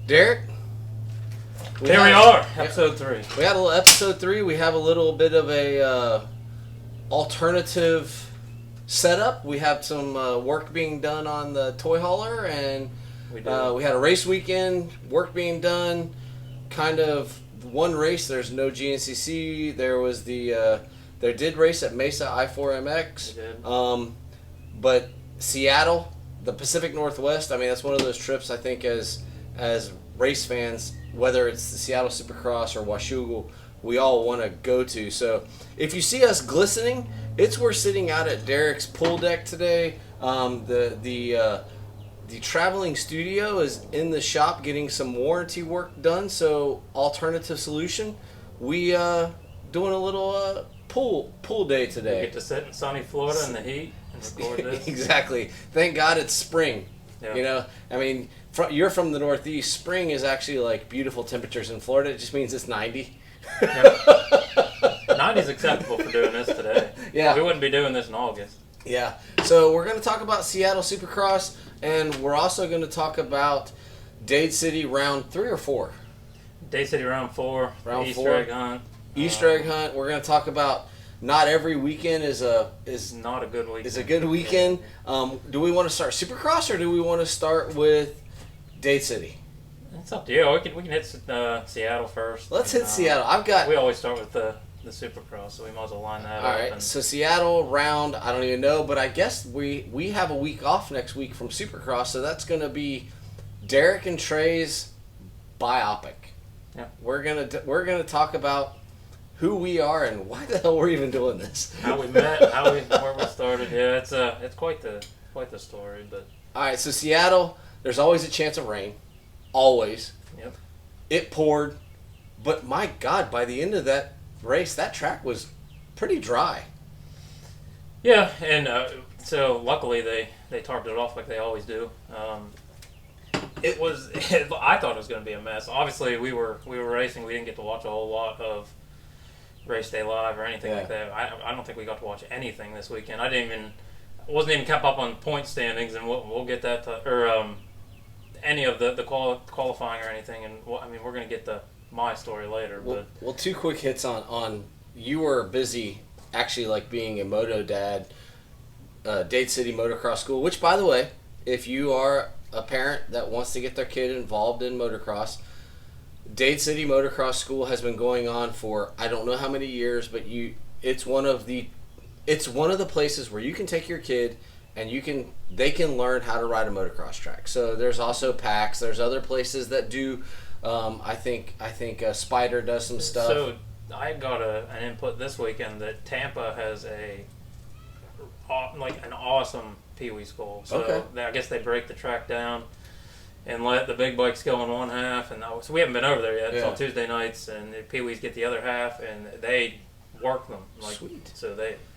Derek? Here we are, episode 3. We had a little episode 3. We have a little bit of a alternative setup. We have some work being done on the toy hauler, and we had a race weekend, work being done. Kind of one race. There's no GNCC. There was they did race at Mesa I-4MX. They did. But Seattle, the Pacific Northwest. I mean, that's one of those trips. I think as race fans, whether it's the Seattle Supercross or Washougal, we all want to go to. So if you see us glistening, we're sitting out at Derek's pool deck today. The traveling studio is in the shop getting some warranty work done. So alternative solution, we doing a little pool day today. We get to sit in sunny Florida in the heat and record this. Exactly. Thank God it's spring. Yeah. You know, I mean, you're from the Northeast. Spring is actually like beautiful temperatures in Florida. It just means it's 90. Yeah. 90 is acceptable for doing this today. Yeah. We wouldn't be doing this in August. Yeah. So we're going to talk about Seattle Supercross, and we're also going to talk about Dade City round 3 or 4. Dade City round 4. Round Easter 4. egg hunt. Easter egg hunt. We're going to talk about not every weekend is not a good weekend. Is a good weekend. Do we want to start Supercross or do we want to start with Dade City? It's up to you. We can hit Seattle first. Let's hit Seattle. We always start with the Supercross, so we might as well line that up. All right. So Seattle round, I don't even know, but I guess we have a week off next week from Supercross, so that's going to be Derek and Trey's biopic. Yeah. We're gonna talk about who we are and why the hell we're even doing this. How we met, where we started. Yeah, it's quite the story. But all right, so Seattle, there's always a chance of rain, always. Yep. It poured, but my God, by the end of that race, that track was pretty dry. Yeah, and so luckily they tarped it off like they always do. I thought it was going to be a mess. Obviously, we were racing. We didn't get to watch a whole lot of Race Day Live or anything like that. I don't think we got to watch anything this weekend. Wasn't even kept up on point standings, and we'll get that or any of the qualifying or anything. And we're going to get to my story later. Well, 2 quick hits on you were busy actually like being a moto dad, Dade City Motocross School, which by the way, if you are a parent that wants to get their kid involved in motocross, Dade City Motocross School has been going on for I don't know how many years, but it's one of the places where you can take your kid and they can learn how to ride a motocross track. So there's also PAX. There's other places that do. I think Spider does some stuff. So I got an input this weekend that Tampa has an awesome Pee Wee school. So okay. I guess they break the track down and let the big bikes go in one half, and so we haven't been over there yet. It's on Tuesday nights, and the Pee Wees get the other half, and they work them. Sweet.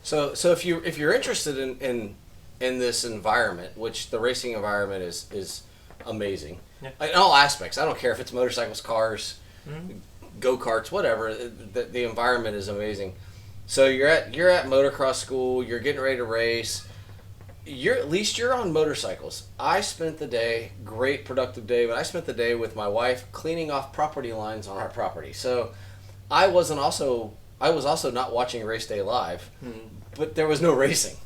So if you're interested in this environment, which the racing environment is amazing, in all aspects. I don't care if it's motorcycles, cars, go-karts, whatever. The environment is amazing. So you're at motocross school. You're getting ready to race. At least you're on motorcycles. I spent the day, great productive day, but I spent the day with my wife cleaning off property lines on our property. So I was also not watching Race Day Live, but there was no racing.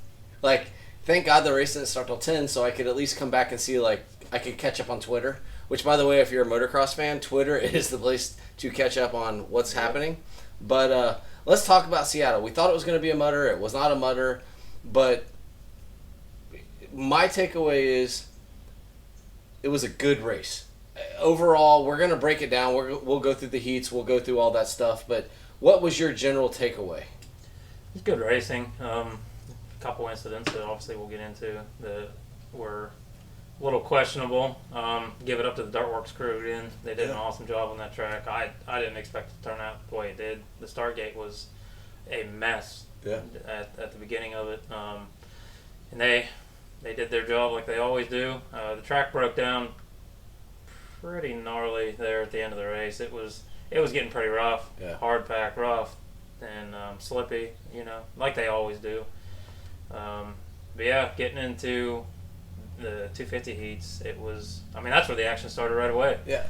Like, thank God the race didn't start till 10, so I could at least come back and see, like, I could catch up on Twitter, which, by the way, if you're a motocross fan, Twitter is the place to catch up on what's happening. But let's talk about Seattle. We thought it was going to be a mutter. It was not a mutter, but my takeaway is it was a good race. Overall, we're going to break it down. We'll go through the heats. We'll go through all that stuff. But what was your general takeaway? It's good racing. A couple incidents that obviously we'll get into that were a little questionable. Give it up to the Dartworks crew again. They did an awesome job on that track. I didn't expect it to turn out the way it did. The start gate was a mess at the beginning of it. And they did their job like they always do. The track broke down pretty gnarly there at the end of the race. It was getting pretty rough, hard pack, rough, and slippy, like they always do. But yeah, getting into the 250 heats, it was. I mean, that's where the action started right away. Yeah.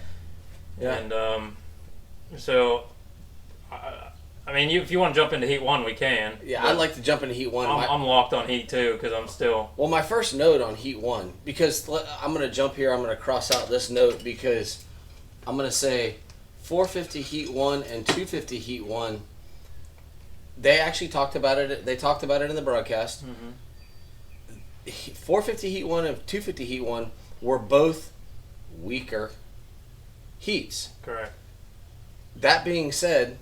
Yeah. And so, I mean, if you want to jump into Heat 1, we can. Yeah, I'd like to jump into Heat 1. I'm locked on Heat 2 because I'm still... Well, my first note on Heat 1, because I'm going to jump here, I'm going to cross out this note because I'm going to say 450 Heat 1 and 250 Heat 1, they actually talked about it. They talked about it in the broadcast. Mm-hmm. 450 Heat 1 and 250 Heat 1 were both weaker heats. Correct. That being said,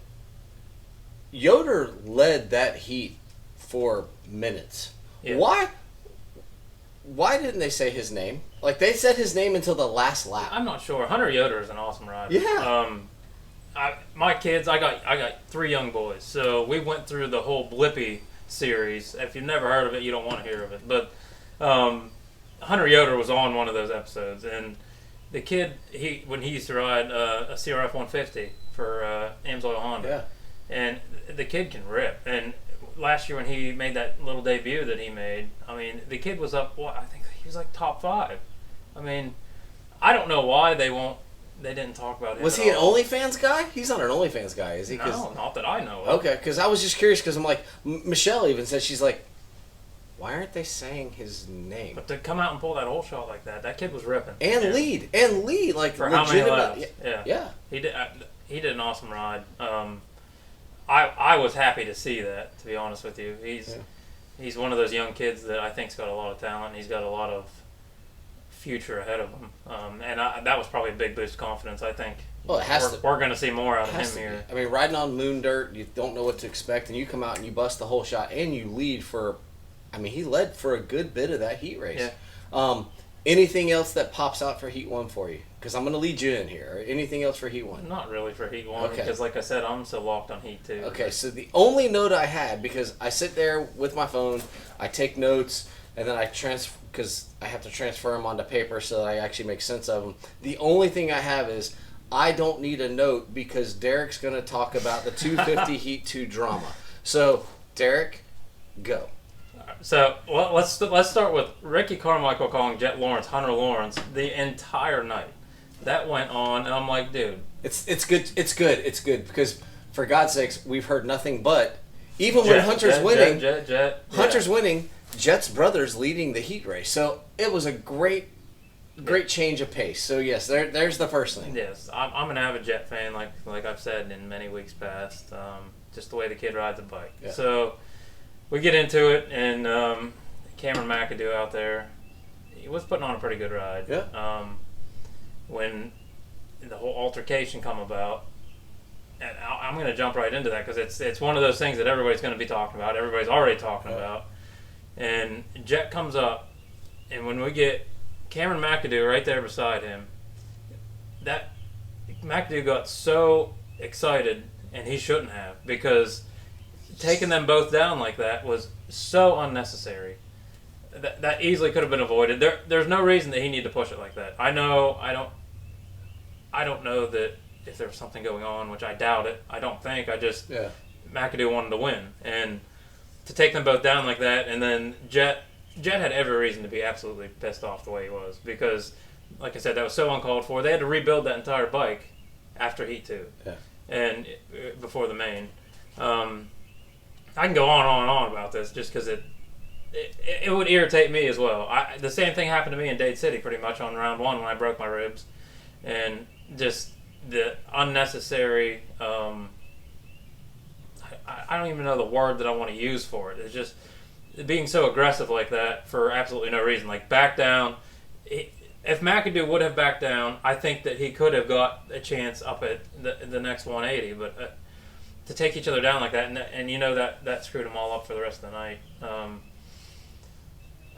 Yoder led that heat for minutes. Yeah. Why didn't they say his name? Like, they said his name until the last lap. I'm not sure. Hunter Yoder is an awesome rider. Yeah. My kids, I got 3 young boys, so we went through the whole Blippi series. If you've never heard of it, you don't want to hear of it. But Hunter Yoder was on one of those episodes, and the kid, when he used to ride a CRF 150 for Amsoil Honda, and the kid can rip. And last year when he made that little debut that he made, I mean, the kid was up. I think he was like top 5. I mean, I don't know why they didn't talk about him. Was he an OnlyFans guy? He's not an OnlyFans guy, is he? No, not that I know of. Okay, because I was just curious because I'm like, Michelle even said, she's like, why aren't they saying his name? But to come out and pull that whole shot like that kid was ripping. And lead, like for how many laps? Yeah. He did an awesome ride. I was happy to see that, to be honest with you. He's one of those young kids that I think's got a lot of talent. He's got a lot of future ahead of him, and that was probably a big boost of confidence. I think. Well, it has we're going to see more out of him here. I mean, riding on moon dirt, you don't know what to expect, and you come out and you bust the whole shot, and you lead for. I mean, he led for a good bit of that heat race. Yeah. Anything else that pops out for Heat 1 for you? Because I'm going to lead you in here. Anything else for Heat 1? Not really for Heat 1, because like I said, I'm so locked on Heat 2. Okay, so the only note I had, because I sit there with my phone, I take notes, and then I transfer, because I have to transfer them onto paper so that I actually make sense of them. The only thing I have is, I don't need a note because Derek's going to talk about the 250 Heat 2 drama. So, Derek, go. So let's start with Ricky Carmichael calling Jet Lawrence Hunter Lawrence the entire night. That went on, and I'm like, dude, it's good because for God's sakes, we've heard nothing but even when Hunter's winning, Hunter's winning, Jet's brother's leading the heat race. So it was a great change of pace. So yes, there's the first thing. Yes, I'm an avid Jet fan, like I've said in many weeks past. Just the way the kid rides a bike. Yeah. So. We get into it, and Cameron McAdoo out there, he was putting on a pretty good ride. Yeah. When the whole altercation come about, and I'm going to jump right into that because it's one of those things that everybody's going to be talking about. Everybody's already talking about. And Jet comes up, and when we get Cameron McAdoo right there beside him, that McAdoo got so excited, and he shouldn't have, because taking them both down like that was so unnecessary. That easily could have been avoided. There's no reason that he needed to push it like that. I don't know that if there was something going on, which I doubt it. I don't think. McAdoo wanted to win, and to take them both down like that, and then Jet had every reason to be absolutely pissed off the way he was, because, like I said, that was so uncalled for. They had to rebuild that entire bike after Heat 2, and before the main. I can go on about this just because it would irritate me as well. The same thing happened to me in Dade City pretty much on round 1 when I broke my ribs, and just the unnecessary. I don't even know the word that I want to use for it. It's just being so aggressive like that for absolutely no reason. Like, back down. If McAdoo would have backed down, I think that he could have got a chance up at the next 180, but. To take each other down like that, and you know that screwed them all up for the rest of the night.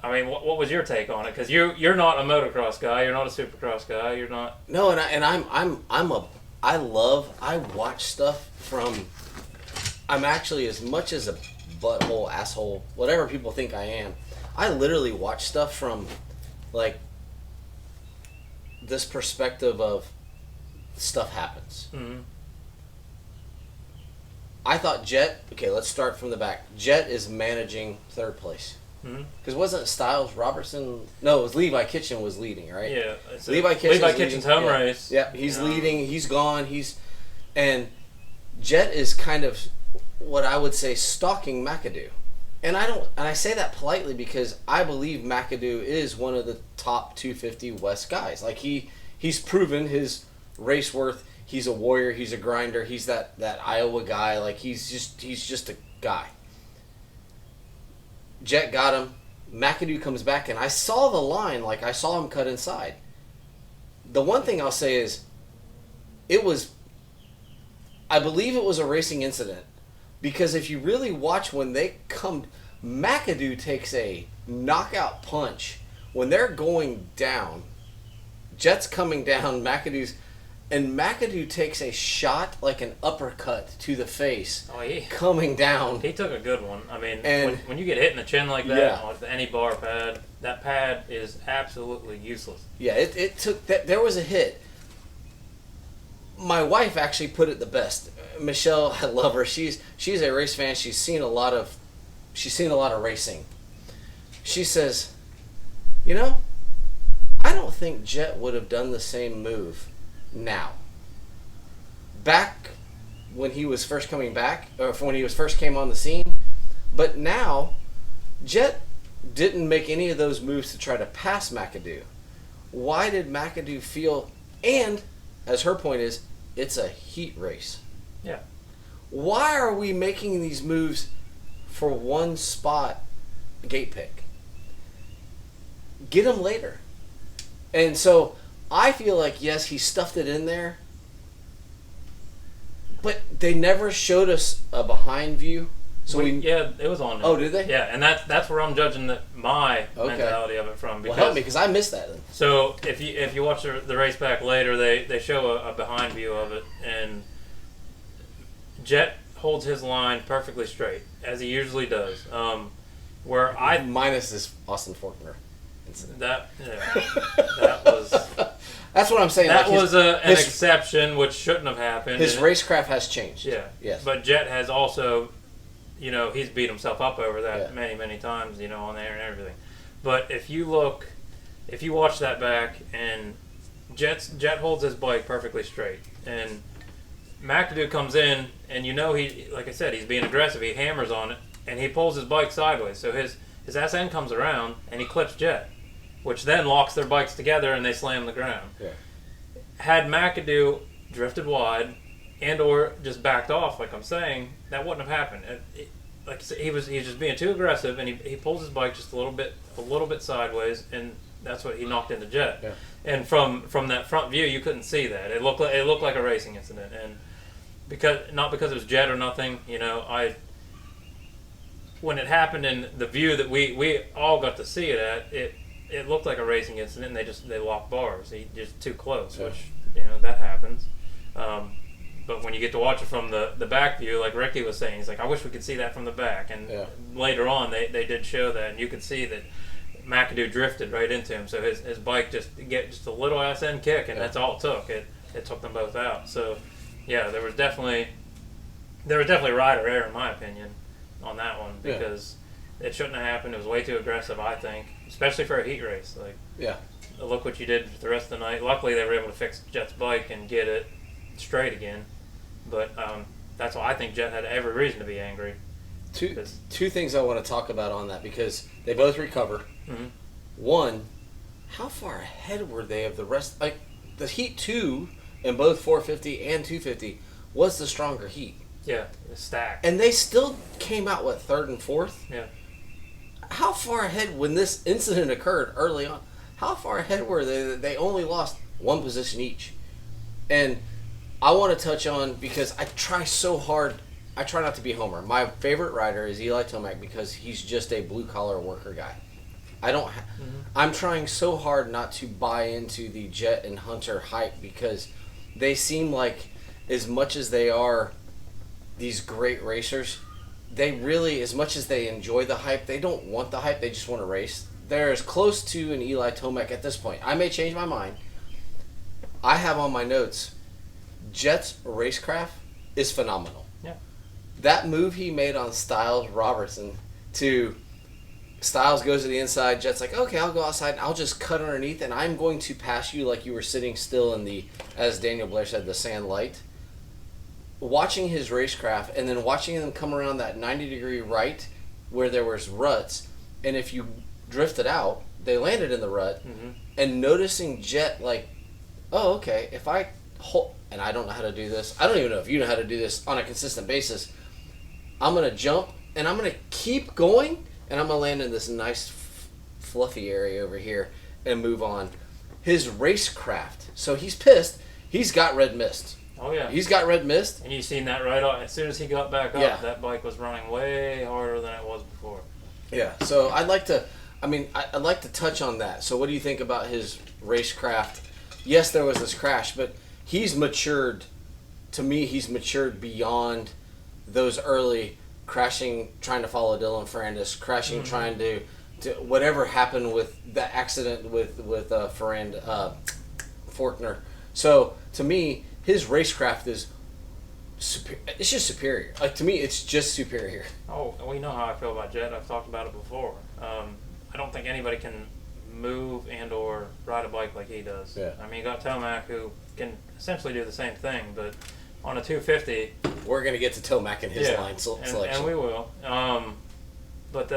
I mean, what was your take on it? Because you're not a motocross guy, you're not a supercross guy, you're not. No, I watch stuff from. I'm actually as much as a butthole, asshole, whatever people think I am. I literally watch stuff from, like, this perspective of stuff happens. Mm-hmm. I thought Jet, okay, let's start from the back. Jet is managing third place. Because wasn't Styles Robertson? No, it was Levi Kitchen was leading, right? Yeah. Levi Kitchen's home race. Yeah, he's leading. He's gone. And Jet is kind of what I would say stalking McAdoo. And I say that politely because I believe McAdoo is one of the top 250 West guys. Like he's proven his race worth. He's a warrior. He's a grinder. He's that Iowa guy. Like he's just a guy. Jet got him. McAdoo comes back, and I saw the line. Like I saw him cut inside. The one thing I'll say is, I believe it was a racing incident. Because if you really watch when they come, McAdoo takes a knockout punch. When they're going down, Jet's coming down, McAdoo takes a shot like an uppercut to the face coming down. He took a good one. I mean, and, when you get hit in the chin like that on any bar pad, that pad is absolutely useless. Yeah, it took that. There was a hit. My wife actually put it the best. Michelle, I love her. She's a race fan. She's seen a lot of racing. She says, I don't think Jet would have done the same move now. Back when he was first coming back, or when he was first came on the scene, but now Jet didn't make any of those moves to try to pass McAdoo. Why did McAdoo feel? And as her point is, it's a heat race. Yeah. Why are we making these moves for one spot gate pick? Get them later. And so I feel like, yes, he stuffed it in there, but they never showed us a behind view. So it was on there. Oh, did they? Yeah, and that's where I'm judging my mentality of it from. Well, help me, because I missed that. So if you watch the race back later, they show a behind view of it, and Jet holds his line perfectly straight, as he usually does. Minus this Austin Faulkner incident. That was... That's what I'm saying. That was an exception, which shouldn't have happened. His racecraft has changed. Yeah. Yes. But Jet has also... he's beat himself up over that many, many times, on there and everything. But if you watch that back, and Jet holds his bike perfectly straight, and McAdoo comes in, and he, like I said, he's being aggressive. He hammers on it, and he pulls his bike sideways. So his ass end comes around, and he clips Jet, which then locks their bikes together, and they slam the ground. Yeah. Had McAdoo drifted wide and or just backed off, like I'm saying, that wouldn't have happened. Like I said, he was just being too aggressive, and he pulls his bike just a little bit sideways, and that's what he knocked into Jet. Yeah. And from that front view, you couldn't see that. It looked like a racing incident, and not because it was Jet or nothing. When it happened in the view that we all got to see it at, it looked like a racing incident, and they locked bars. He just too close, which that happens. But when you get to watch it from the back view, like Ricky was saying, he's like, I wish we could see that from the back. And later on, they did show that, and you could see that McAdoo drifted right into him. So his bike just a little ass end kick, and that's all it took. It took them both out. So yeah, there was definitely rider error in my opinion on that one, because it shouldn't have happened. It was way too aggressive, I think, especially for a heat race. Look what you did for the rest of the night. Luckily, they were able to fix Jet's bike and get it straight again. But that's why I think Jet had every reason to be angry. Two things I want to talk about on that, because they both recover. Mm-hmm. One, how far ahead were they of the rest? Like the Heat 2 in both 450 and 250 was the stronger heat. Yeah, the stack. And they still came out, third and fourth? Yeah. How far ahead, when this incident occurred early on, how far ahead were they? They only lost one position each. And I want to touch on, because I try so hard, I try not to be a homer. My favorite rider is Eli Tomac, because he's just a blue-collar worker guy. I'm trying so hard not to buy into the Jet and Hunter hype, because they seem like, as much as they are these great racers, they really, as much as they enjoy the hype, they don't want the hype, they just want to race. They're as close to an Eli Tomac at this point. I may change my mind. I have on my notes, Jet's racecraft is phenomenal. Yeah. That move he made on Styles Robertson to Styles goes to the inside. Jet's like, okay, I'll go outside and I'll just cut underneath and I'm going to pass you like you were sitting still in the, as Daniel Blair said, the sand light. Watching his racecraft and then watching them come around that 90-degree right where there was ruts, and if you drifted out, they landed in the rut, and noticing Jet like, oh, okay, if I hold, and I don't know how to do this. I don't even know if you know how to do this on a consistent basis. I'm going to jump and I'm going to keep going. And I'm going to land in this nice fluffy area over here and move on. His racecraft. So he's pissed. He's got red mist. Oh, yeah. He's got red mist. And you've seen that right off. As soon as he got back up, Yeah. that bike was running way harder than it was before. Yeah. So I'd like to touch on that. So what do you think about his racecraft? Yes, there was this crash, but he's matured. To me, he's matured beyond those early crashing, trying to follow Dylan Ferrandis, crashing, trying to whatever happened with the accident with Forkner. So to me, his racecraft is it's just superior. Like to me, it's just superior. Oh, we know how I feel about Jet. I've talked about it before. I don't think anybody can move and or ride a bike like he does. Yeah. I mean, you got Tomac who can essentially do the same thing, but on a 250, we're gonna get to Tomac and his line selection, and we will. But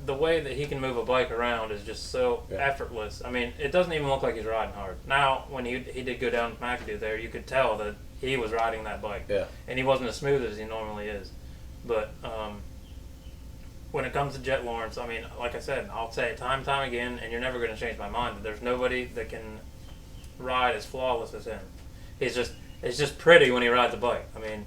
the way that he can move a bike around is just so effortless. I mean, it doesn't even look like he's riding hard. Now, when he did go down to McAdoo there, you could tell that he was riding that bike, and he wasn't as smooth as he normally is. But when it comes to Jet Lawrence, I mean, like I said, I'll say it time and time again, and you're never going to change my mind that there's nobody that can ride as flawless as him. It's just pretty when he rides a bike. I mean,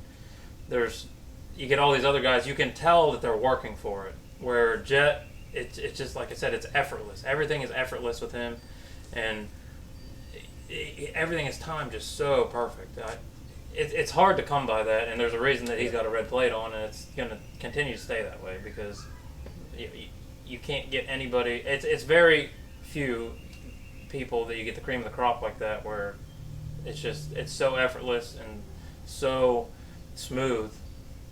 you get all these other guys, you can tell that they're working for it. Where Jet, it's just like I said, it's effortless. Everything is effortless with him, and everything is timed just so perfect. It's hard to come by that, and there's a reason that he's got a red plate on, and it's going to continue to stay that way because you can't get anybody. It's very few people that you get the cream of the crop like that, where it's so effortless and so smooth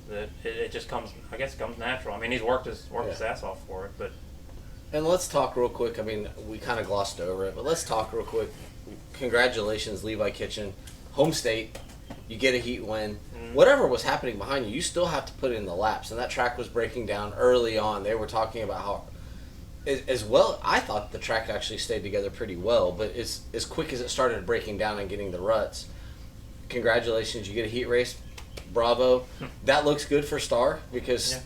that it just comes. I guess it comes natural. I mean, he's worked his ass off for it, but. And let's talk real quick. I mean, we kind of glossed over it, but let's talk real quick. Congratulations, Levi Kitchen, home state. You get a heat win. Whatever was happening behind you, you still have to put in the laps. And that track was breaking down early on. They were talking about how, as well, I thought the track actually stayed together pretty well. But as quick as it started breaking down and getting the ruts, congratulations, you get a heat race. Bravo. That looks good for Star because,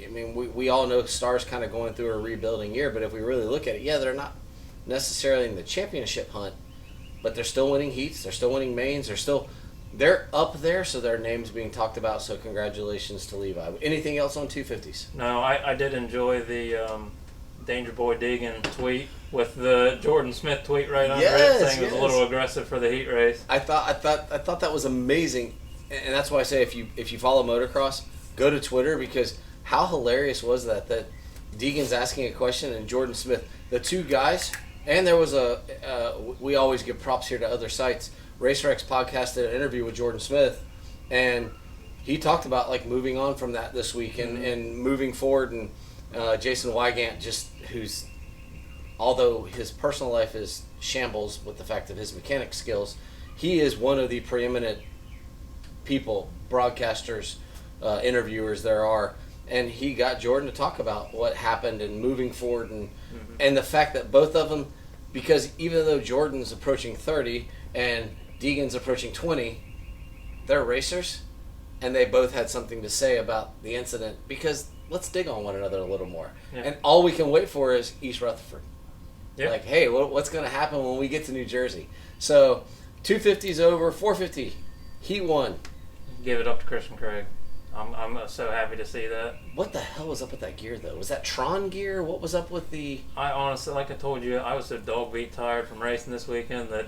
I mean, we all know Star's kind of going through a rebuilding year. But if we really look at it, they're not necessarily in the championship hunt, but they're still winning heats. They're still winning mains. They're up there, so their name's being talked about, so congratulations to Levi. Anything else on 250s? No, I did enjoy the Danger Boy Deegan tweet with the Jordan Smith tweet right under it, saying it was a little aggressive for the heat race. I thought that was amazing, and that's why I say if you follow motocross, go to Twitter, because how hilarious was that Deegan's asking a question and Jordan Smith, the two guys, and there was we always give props here to other sites. RacerX podcast did an interview with Jordan Smith, and he talked about like moving on from that this week and moving forward. And Jason Wygant, who's, although his personal life is shambles with the fact of his mechanic skills, he is one of the preeminent people, broadcasters, interviewers there are. And he got Jordan to talk about what happened and moving forward and the fact that both of them, because even though Jordan's approaching 30 and Deegan's approaching 20, they're racers, and they both had something to say about the incident, because let's dig on one another a little more. Yeah. And all we can wait for is East Rutherford. Yeah. Like, hey, what's going to happen when we get to New Jersey? So, 250's over, 450, heat one. Give it up to Christian Craig. I'm so happy to see that. What the hell was up with that gear, though? Was that Tron gear? What was up with the... I honestly, like I told you, I was so dog beat tired from racing this weekend that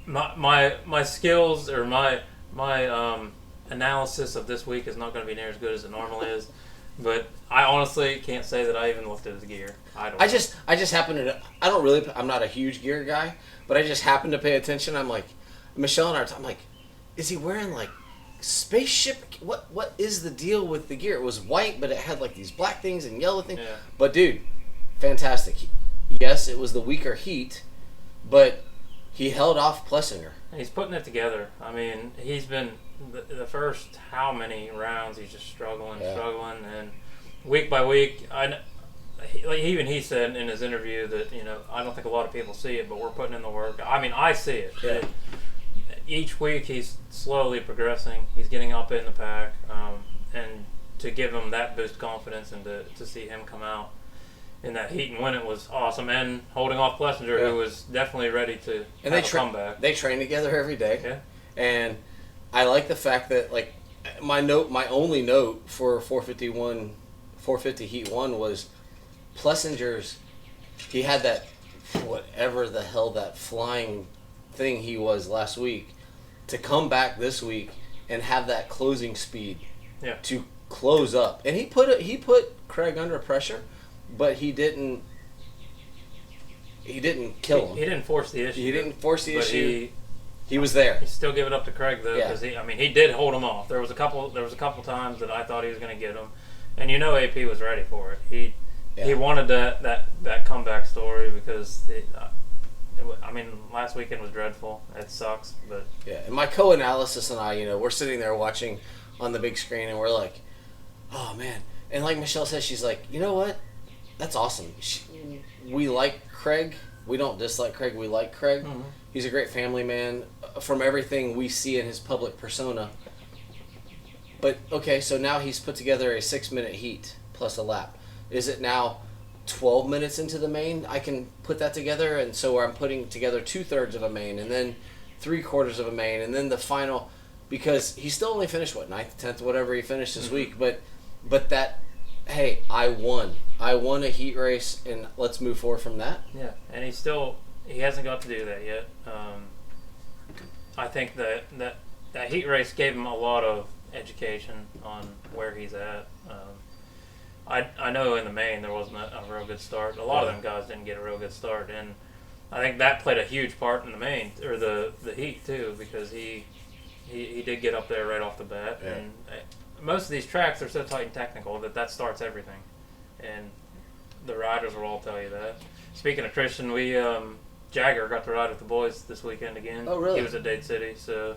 my skills or my analysis of this week is not going to be near as good as it normally is. But I honestly can't say that I even looked at his gear. I just happen to... I'm not a huge gear guy, but I just happen to pay attention. I'm like... Michelle and I'm like, is he wearing like spaceship. What is the deal with the gear? It was white, but it had like these black things and yellow things. Yeah. But dude, fantastic. Yes, it was the weaker heat, but he held off Plessinger. He's putting it together. I mean, he's been the first how many rounds he's just struggling, and week by week, even he said in his interview that I don't think a lot of people see it, but we're putting in the work. I mean, I see it. Yeah. Each week he's slowly progressing. He's getting up in the pack, and to give him that boost of confidence and to see him come out in that heat and win it was awesome. And holding off Plessinger, who was definitely ready to have a comeback. They train together every day. Yeah. And I like the fact that like my only note for 450 Heat 1 was Plessinger's. He had that whatever the hell that flying thing he was last week to come back this week and have that closing speed to close up. And he put Craig under pressure, but he didn't kill him. He didn't force the issue. He was there. He still give it up to Craig though, because he did hold him off. There was a couple times that I thought he was going to get him, and AP was ready for it. He wanted that comeback story because last weekend was dreadful. It sucks, but and my co-analysis and I, we're sitting there watching on the big screen, and we're like, oh man. And like Michelle says, she's like, you know what? That's awesome. We like Craig. We don't dislike Craig. We like Craig. Mm-hmm. He's a great family man from everything we see in his public persona. But, okay, so now he's put together a 6-minute heat plus a lap. Is it now 12 minutes into the main? I can put that together, and so I'm putting together 2/3 of a main, and then 3/4 of a main, and then the final, because he still only finished, 9th, 10th, whatever he finished this week, but that, hey, I won a heat race, and let's move forward from that. Yeah, and he hasn't got to do that yet. I think that heat race gave him a lot of education on where he's at. I know in the main there wasn't a real good start. A lot of them guys didn't get a real good start, and I think that played a huge part in the main or the heat too, because he did get up there right off the bat. Yeah. And most of these tracks are so tight and technical that starts everything, and the riders will all tell you that. Speaking of Christian, we Jagger got to ride with the boys this weekend again. Oh, really? He was at Dade City, so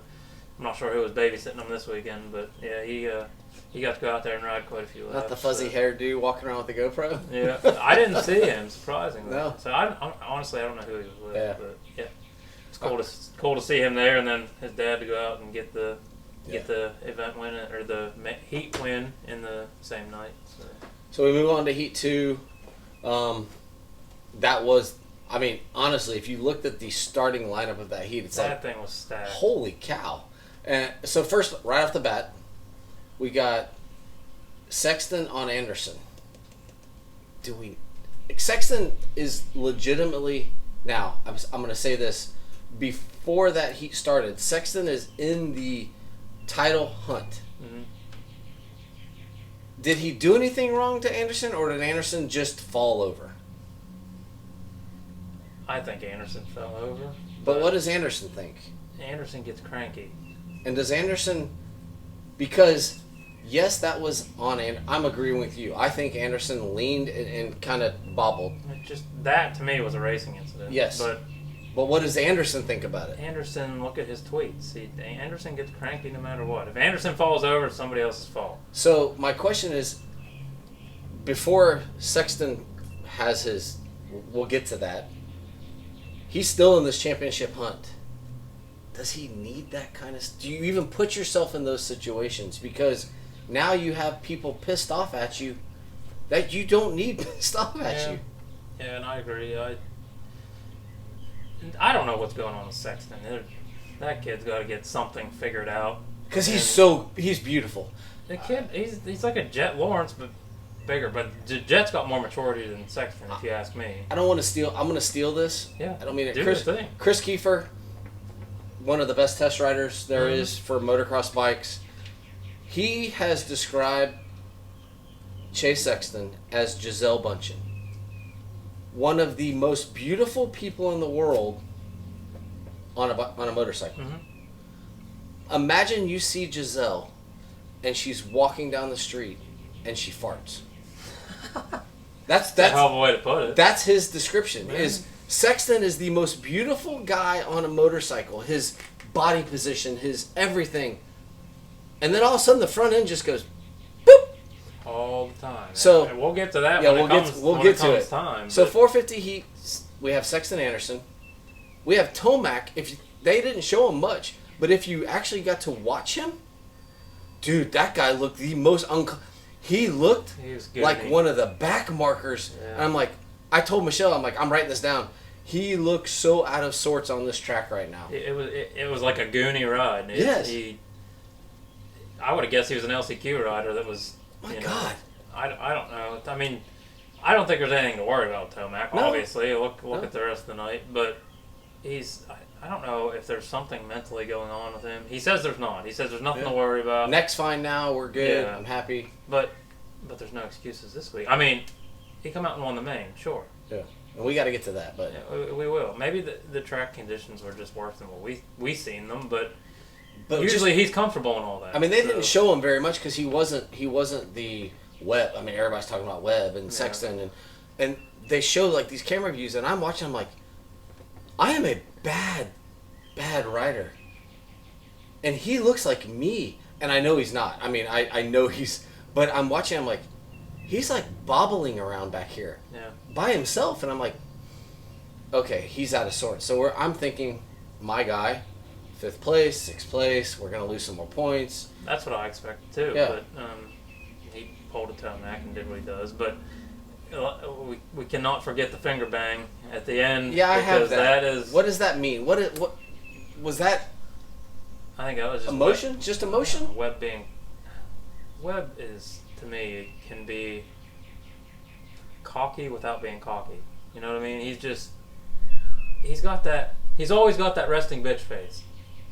I'm not sure who was babysitting him this weekend, but yeah, he got to go out there and ride quite a few laps. Not the fuzzy-haired dude walking around with the GoPro? Yeah. I didn't see him, surprisingly. No. So honestly, I don't know who he was with. Yeah. But yeah, it's cool to see him there, and then his dad to go out and get the event win or the heat win in the same night. So we move on to Heat 2. That was, honestly, if you looked at the starting lineup of that heat, that thing was stacked. Holy cow. And so first, right off the bat, we got Sexton on Anderson. Sexton is legitimately, now, I'm going to say this, before that heat started, Sexton is in the title hunt. Mm-hmm. Did he do anything wrong to Anderson, or did Anderson just fall over? I think Anderson fell over. But what does Anderson think? Anderson gets cranky. And does Anderson, because yes, that was on, and I'm agreeing with you. I think Anderson leaned and kind of bobbled. Just that to me was a racing incident. Yes. But what does Anderson think about it? Anderson, look at his tweets. Anderson gets cranky no matter what. If Anderson falls over, it's somebody else's fault. So my question is, before Sexton has his, we'll get to that, he's still in this championship hunt. Does he need that kind of... Do you even put yourself in those situations? Because now you have people pissed off at you that you don't need pissed off at you. Yeah, and I agree. I don't know what's going on with Sexton. That kid's got to get something figured out. Because he's beautiful. The kid, he's like a Jet Lawrence, but bigger. But Jet's got more maturity than Sexton, if you ask me. I don't want to steal. I'm going to steal this. Yeah. I don't mean it. Do this thing. Chris Kiefer, one of the best test riders there is for motocross bikes. He has described Chase Sexton as Gisele Bündchen. One of the most beautiful people in the world on a motorcycle. Mm-hmm. Imagine you see Giselle, and she's walking down the street, and she farts. That's a hell of a way to put it. That's his description. Sexton is the most beautiful guy on a motorcycle. His body position, his everything, and then all of a sudden the front end just goes, boop, all the time. So and we'll get to that. Yeah, we'll get to it. Time, so 450 heat. We have Sexton Anderson. We have Tomac. They didn't show him much, but if you actually got to watch him, dude, that guy looked the most he looked like one of the back markers. Yeah. And I'm like, I told Michelle, I'm writing this down. He looks so out of sorts on this track right now. It was like a Goonie ride. Yes. I would have guessed he was an LCQ rider that was. My God. I don't know. I mean, I don't think there's anything to worry about Tomac. No. Obviously, look at the rest of the night, but I don't know if there's something mentally going on with him. He says there's not. He says there's nothing to worry about. Neck's fine now. We're good. Yeah. I'm happy. But there's no excuses this week. I mean, he come out and won the main, sure. Yeah. And we got to get to that, but yeah, we will. Maybe the track conditions were just worse than what we seen them, but usually he's comfortable and all that. I mean, they didn't show him very much because he wasn't the Webb. I mean, everybody's talking about Webb and Sexton, and they show like these camera views, and I'm watching. I'm like, I am a bad rider, and he looks like me, and I know he's not. I mean, I know he's, but I'm watching. I'm like, he's like bobbling around back here by himself, and I'm like, okay, he's out of sorts. So I'm thinking, my guy, 5th place, 6th place, we're gonna lose some more points. That's what I expected too. Yeah. But he pulled a Tomac and did what he does. But we cannot forget the finger bang at the end. Yeah, I have that. That is. What does that mean? What was that? I think that was just emotion. Just emotion. Webb is, to me, can be cocky without being cocky. You know what I mean? He's always got that resting bitch face.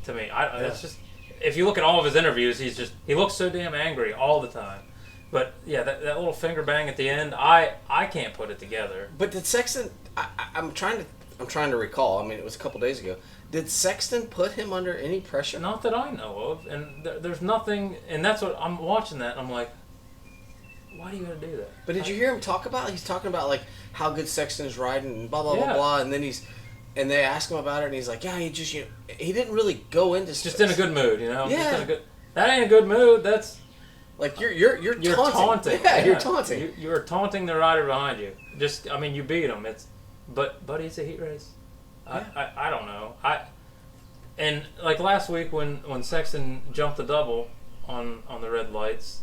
To me, it's just, if you look at all of his interviews, he looks so damn angry all the time. But yeah, that little finger bang at the end, I can't put it together. But did Sexton? I'm trying to recall. I mean, it was a couple days ago. Did Sexton put him under any pressure? Not that I know of, and there's nothing. And that's what I'm watching that. And I'm like, why do you gotta do that? But did you hear him talk about? He's talking about like how good Sexton is riding and blah blah blah blah, and then and they ask him about it, and he's like, yeah, he didn't really go into just in a good mood, you know. Yeah. That ain't a good mood. That's like you're taunting. Yeah, you're taunting. You're taunting the rider behind you. You beat him. But it's a heat race. Yeah. I don't know. And like last week when Sexton jumped the double on the red lights,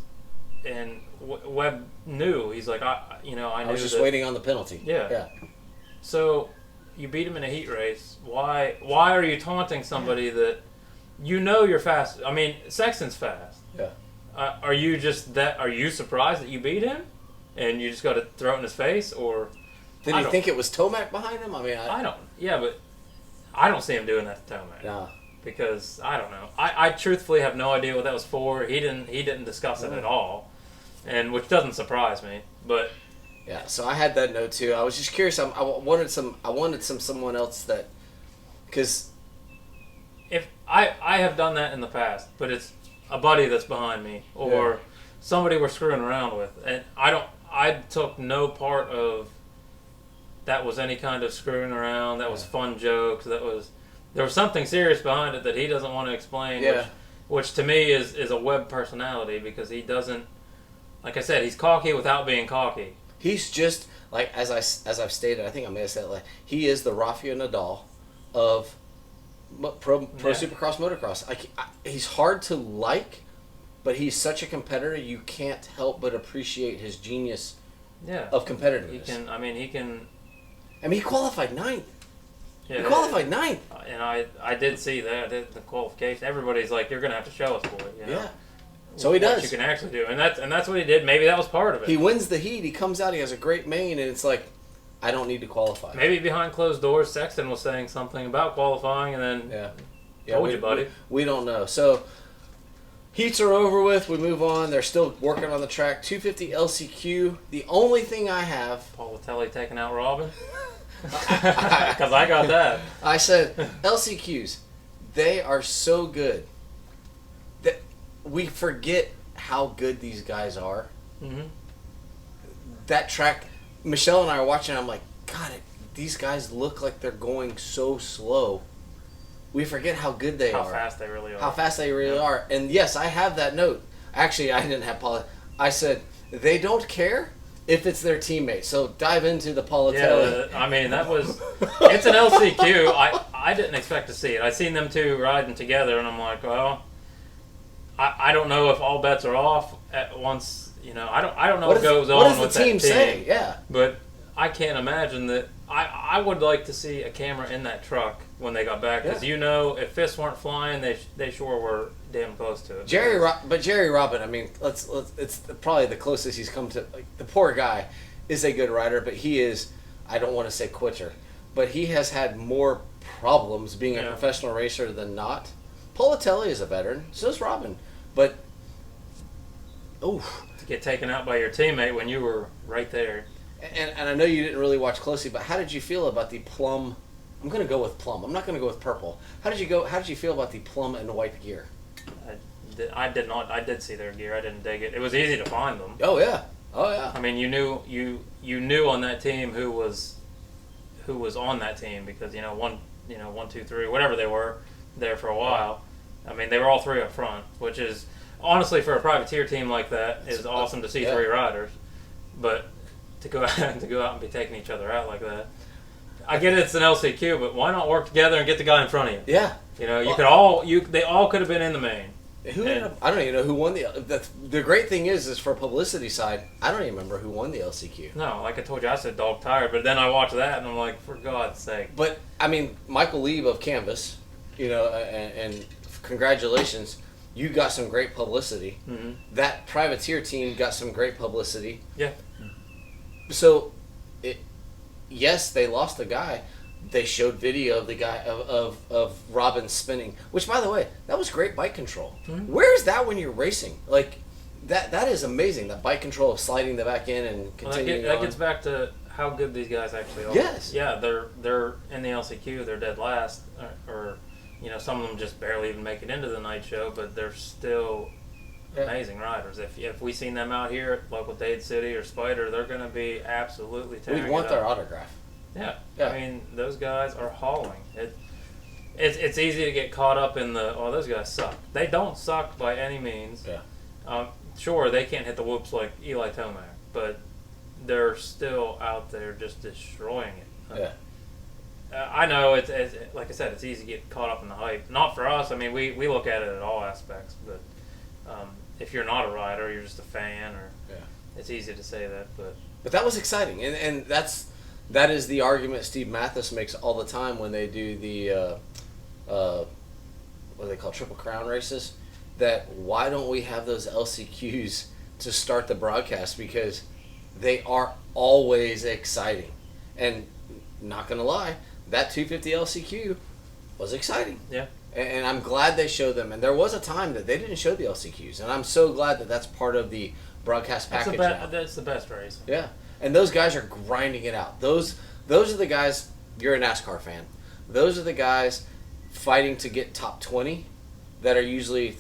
and Webb knew, he's like, I was just waiting on the penalty. Yeah. So you beat him in a heat race. Why are you taunting somebody that you know you're fast? I mean, Sexton's fast. Yeah. Are you surprised that you beat him, and you just got to throw it in his face, or did he think it was Tomac behind him? I mean, I don't. Yeah, but I don't see him doing that to Tomac. No. Because I don't know. I truthfully have no idea what that was for. He didn't discuss it at all, and which doesn't surprise me. But yeah, so I had that note too. I was just curious. I wanted someone else that, because if I have done that in the past, but it's a buddy that's behind me or somebody we're screwing around with, and I took no part of that. Was any kind of screwing around. That was fun jokes. There was something serious behind it that he doesn't want to explain. Yeah. Which to me is a Webb personality, because he doesn't. Like I said, he's cocky without being cocky. He's just like, as I've stated. I think I may have said it. Like, he is the Rafael Nadal of pro supercross motocross. He's hard to like, but he's such a competitor. You can't help but appreciate his genius. Of competitiveness. He qualified 9th. Yeah, he qualified 9th. And I did see that. The qualification. Everybody's like, you're going to have to show us, boy. You know? Yeah. So he does. What you can actually do. And that's what he did. Maybe that was part of it. He wins the heat. He comes out. He has a great main. And it's like, I don't need to qualify. Maybe behind closed doors, Sexton was saying something about qualifying. And then told you, buddy. We don't know. So heats are over with. We move on. They're still working on the track. 250 LCQ. The only thing I have. Paul Latelli taking out Robin. Because I got that. I said, LCQs, they are so good. we forget how good these guys are. Mm-hmm. That track, Michelle and I are watching. I'm like, God, these guys look like they're going so slow. We forget how good they are. How fast they really are. How fast they really are. And yes, I have that note. Actually, I didn't have Paul. I said they don't care if it's their teammate. So dive into the Politelli. Yeah, I mean, that was... It's an LCQ. I didn't expect to see it. I seen them two riding together, and I'm like, well, I don't know if all bets are off at once. You know, I don't know what goes on with that team. What does the team say? Yeah. But I can't imagine that. I would like to see a camera in that truck when they got back, because if fists weren't flying, they sure were damn close to it. Jerry Robin, I mean, let's it's probably the closest he's come to. Like, the poor guy is a good rider, but he is, I don't want to say quitter, but he has had more problems being a professional racer than not. Politelli is a veteran, so is Robin, but to get taken out by your teammate when you were right there. And I know you didn't really watch closely, but how did you feel about the plum? I'm going to go with plum. I'm not going to go with purple. How did you feel about the plum and white gear? I did not. I did see their gear. I didn't dig it. It was easy to find them. Oh yeah. I mean, you knew on that team who was on that team, because 1, 2, 3, whatever they were there for a while. I mean, they were all three up front, which is honestly, for a privateer team like that, is awesome to see three riders. But to go out and be taking each other out like that. I get it's an LCQ, but why not work together and get the guy in front of you? Yeah. They all could have been in the main. I don't even know who won the great thing is for publicity side, I don't even remember who won the LCQ. No, like I told you, I said dog tired, but then I watched that and I'm like, for God's sake. But I mean, Michael Lieb of Canvas, and congratulations, you got some great publicity. Mm-hmm. That privateer team got some great publicity. Yeah. So, yes, they lost the guy. They showed video of the guy of Robin spinning, which, by the way, that was great bike control. Mm-hmm. Where is that when you're racing? Like that is amazing. That bike control of sliding the back in and continuing. That gets back to how good these guys actually are. Yes. Yeah, they're in the LCQ. They're dead last, or some of them just barely even make it into the night show, but they're still amazing riders. If we seen them out here at local Dade City or Spider, they're going to be absolutely tearing We'd want it their up. autograph. Yeah. I mean, those guys are hauling. It's easy to get caught up in those guys suck. They don't suck by any means. Yeah. Sure, they can't hit the whoops like Eli Tomac, but they're still out there just destroying it. Yeah. I know it's like I said, it's easy to get caught up in the hype. Not for us. I mean, we look at it at all aspects, but if you're not a rider, you're just a fan, or it's easy to say that. But that was exciting, and that is the argument Steve Mathis makes all the time when they do the what do they call Triple Crown races. That why don't we have those LCQs to start the broadcast, because they are always exciting. And not gonna lie, that 250 LCQ was exciting. Yeah. And I'm glad they showed them. And there was a time that they didn't show the LCQs, and I'm so glad that that's part of the broadcast package now. That's the best race. Yeah. And those guys are grinding it out. Those are the guys. You're a NASCAR fan. Those are the guys fighting to get top 20 that are usually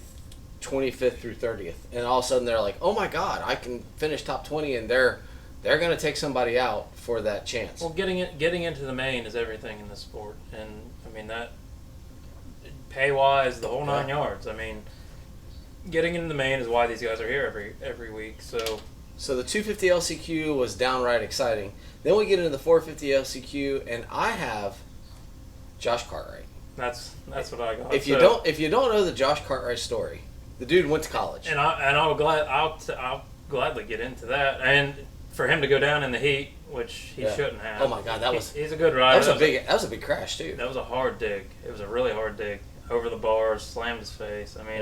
25th through 30th, and all of a sudden they're like, "Oh my God, I can finish top 20," and they're going to take somebody out for that chance. Well, getting into the main is everything in this sport, and I mean that pay wise, the whole 9 yards. I mean, getting into the main is why these guys are here every week. So the 250 LCQ was downright exciting. Then we get into the 450 LCQ, and I have Josh Cartwright. That's what I got. If you don't know the Josh Cartwright story, the dude went to college. And I'll gladly get into that. And for him to go down in the heat, which he shouldn't have. Oh my God, he's a good rider. That was a big crash too. That was a hard dig. It was a really hard dig over the bars, slammed his face. I mean,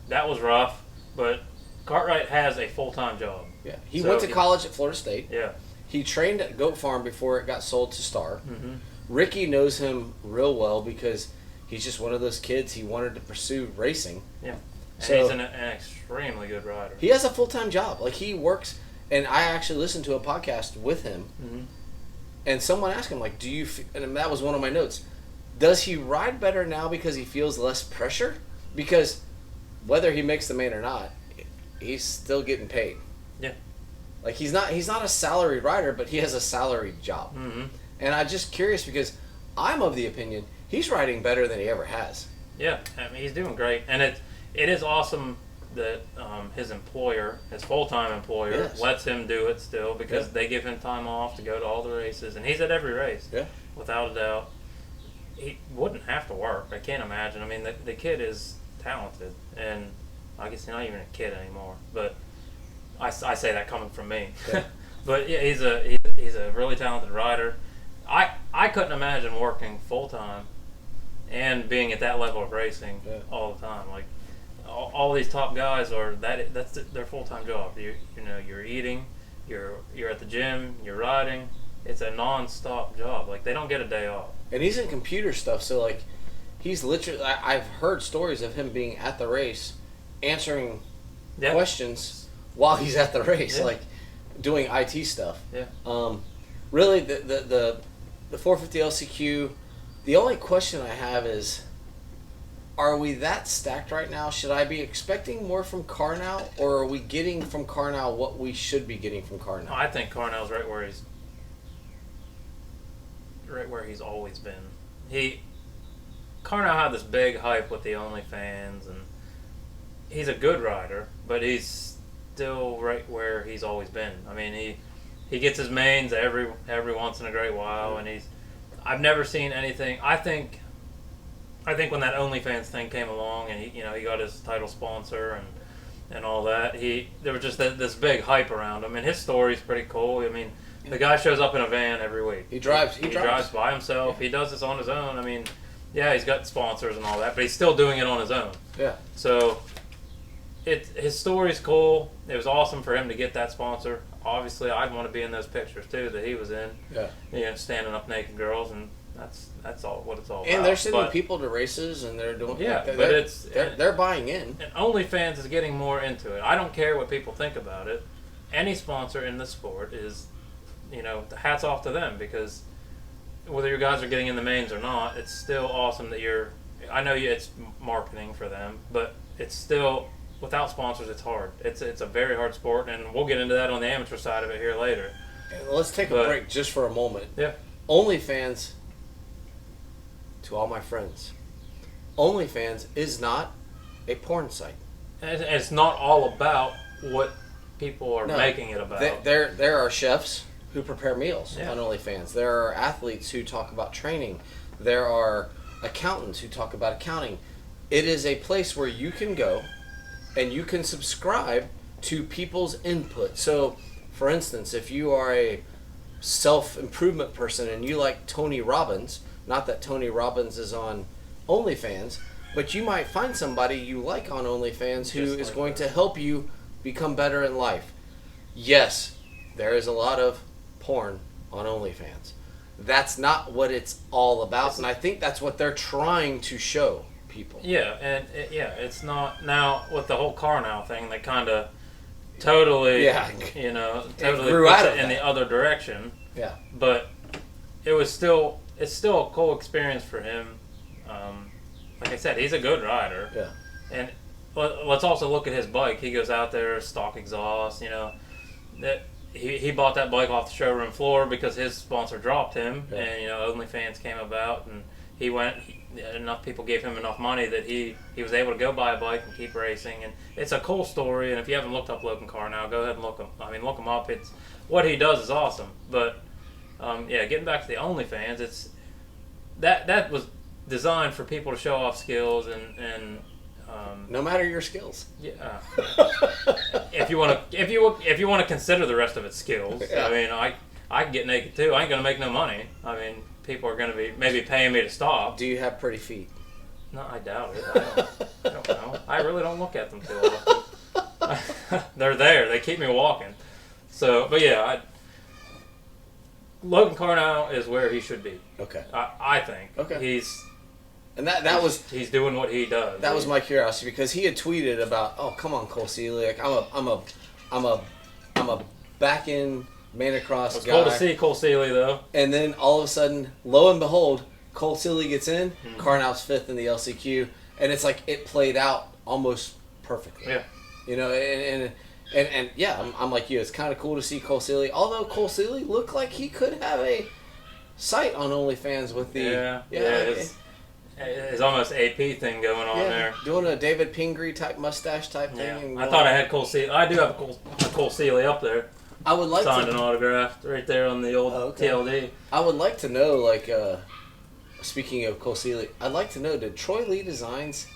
that was rough. But Cartwright has a full-time job. Yeah, he went to college at Florida State. Yeah, he trained at Goat Farm before it got sold to Star. Mm-hmm. Ricky knows him real well because he's just one of those kids. He wanted to pursue racing. Yeah, and he's an extremely good rider. He has a full-time job. Like, he works, and I actually listened to a podcast with him, and someone asked him, like, and that was one of my notes, does he ride better now because he feels less pressure? Because whether he makes the main or not, he's still getting paid. Yeah. Like he's not a salaried rider, but he has a salaried job. Mm-hmm. And I'm just curious because I'm of the opinion he's riding better than he ever has. Yeah, I mean, he's doing great, and it is awesome that his employer, his full-time employer, Yes. lets him do it still because they give him time off to go to all the races, and he's at every race. Yeah. Without a doubt. He wouldn't have to work. I can't imagine. I mean, the kid is talented, and I guess he's not even a kid anymore. But I say that coming from me. Yeah. But yeah, he's a really talented rider. I couldn't imagine working full time and being at that level of racing all the time. Like all these top guys that's their full time job. You know, you're eating, you're at the gym, you're riding. It's a non-stop job. Like, they don't get a day off. And he's in computer stuff, so, like, he's literally... I've heard stories of him being at the race, answering questions while he's at the race, like, doing IT stuff. Yeah. Really, the 450 LCQ, the only question I have is, are we that stacked right now? Should I be expecting more from Carnow, or are we getting from Carnow what we should be getting from Carnow? I think Carnow's right where he's always been. Carnow had this big hype with the OnlyFans, and he's a good rider, but he's still right where he's always been. I mean, he gets his mains every once in a great while, and I've never seen anything. I think when that OnlyFans thing came along, and he got his title sponsor and all that, there was just this big hype around him, and his story's pretty cool. I mean, the guy shows up in a van every week. He drives by himself. Yeah. He does this on his own. I mean, yeah, he's got sponsors and all that, but he's still doing it on his own. Yeah. So, his story's cool. It was awesome for him to get that sponsor. Obviously, I'd want to be in those pictures too that he was in. Yeah. You know, standing up naked girls, and that's all what it's all about. And they're sending people to races, and they're doing. Yeah, but they're buying in. And OnlyFans is getting more into it. I don't care what people think about it. Any sponsor in the sport is. Hats off to them, because whether you guys are getting in the mains or not, it's still awesome that I know it's marketing for them, but it's still, without sponsors, it's hard. It's a very hard sport, and we'll get into that on the amateur side of it here later. Let's take a break just for a moment. Yeah. OnlyFans, to all my friends, OnlyFans is not a porn site. And it's not all about what people are making it about. There are chefs who prepare meals Yeah. on OnlyFans. There are athletes who talk about training. There are accountants who talk about accounting. It is a place where you can go and you can subscribe to people's input. So, for instance, if you are a self-improvement person and you like Tony Robbins, not that Tony Robbins is on OnlyFans, but you might find somebody you like on OnlyFans who is going to help you become better in life. Yes, there is a lot of porn on OnlyFans. That's not what it's all about, and I think that's what they're trying to show people. Yeah, and it's not now with the whole Carnow thing. They kind of totally, totally grew puts out it of in that. the other direction. Yeah, but it's still a cool experience for him. Like I said, he's a good rider. Yeah, and let's also look at his bike. He goes out there, stock exhaust. That. He bought that bike off the showroom floor because his sponsor dropped him, and OnlyFans came about, and he went. Enough people gave him enough money that he was able to go buy a bike and keep racing, and it's a cool story. And if you haven't looked up Logan Carnow, go ahead and look him. Look him up. It's what he does is awesome. But getting back to the OnlyFans, it's that was designed for people to show off skills and. No matter your skills. Yeah. if you want to consider the rest of its skills, Yeah. I mean, I can get naked too. I ain't gonna make no money. I mean, people are gonna be maybe paying me to stop. Do you have pretty feet? No, I doubt it. I don't know. I really don't look at them too often. They're there. They keep me walking. So, but yeah, Logan Carnow is wwhere he should be. Okay. I think. Okay. He's doing what he does. That was my curiosity, because he had tweeted about, oh, come on, Cole Celiac, I'm a back end Manicross It's guy. cool to see Cole Seeley though. And then all of a sudden, lo and behold, Cole Seeley gets in, Carnow's fifth in the LCQ, and it's like it played out almost perfectly. Yeah. You know, and yeah, I'm like you. It's kind of cool to see Cole Seeley. Although Cole Seeley looked like he could have a site on OnlyFans with the it's almost AP thing going on there. Doing a David Pingree type mustache type thing. I thought I had Cole Seeley. I do have a Cole Seeley up there. I would like signed and autographed right there on the old TLD. I would like to know, like, speaking of Cole Seeley, I'd like to know, did Troy Lee Designs,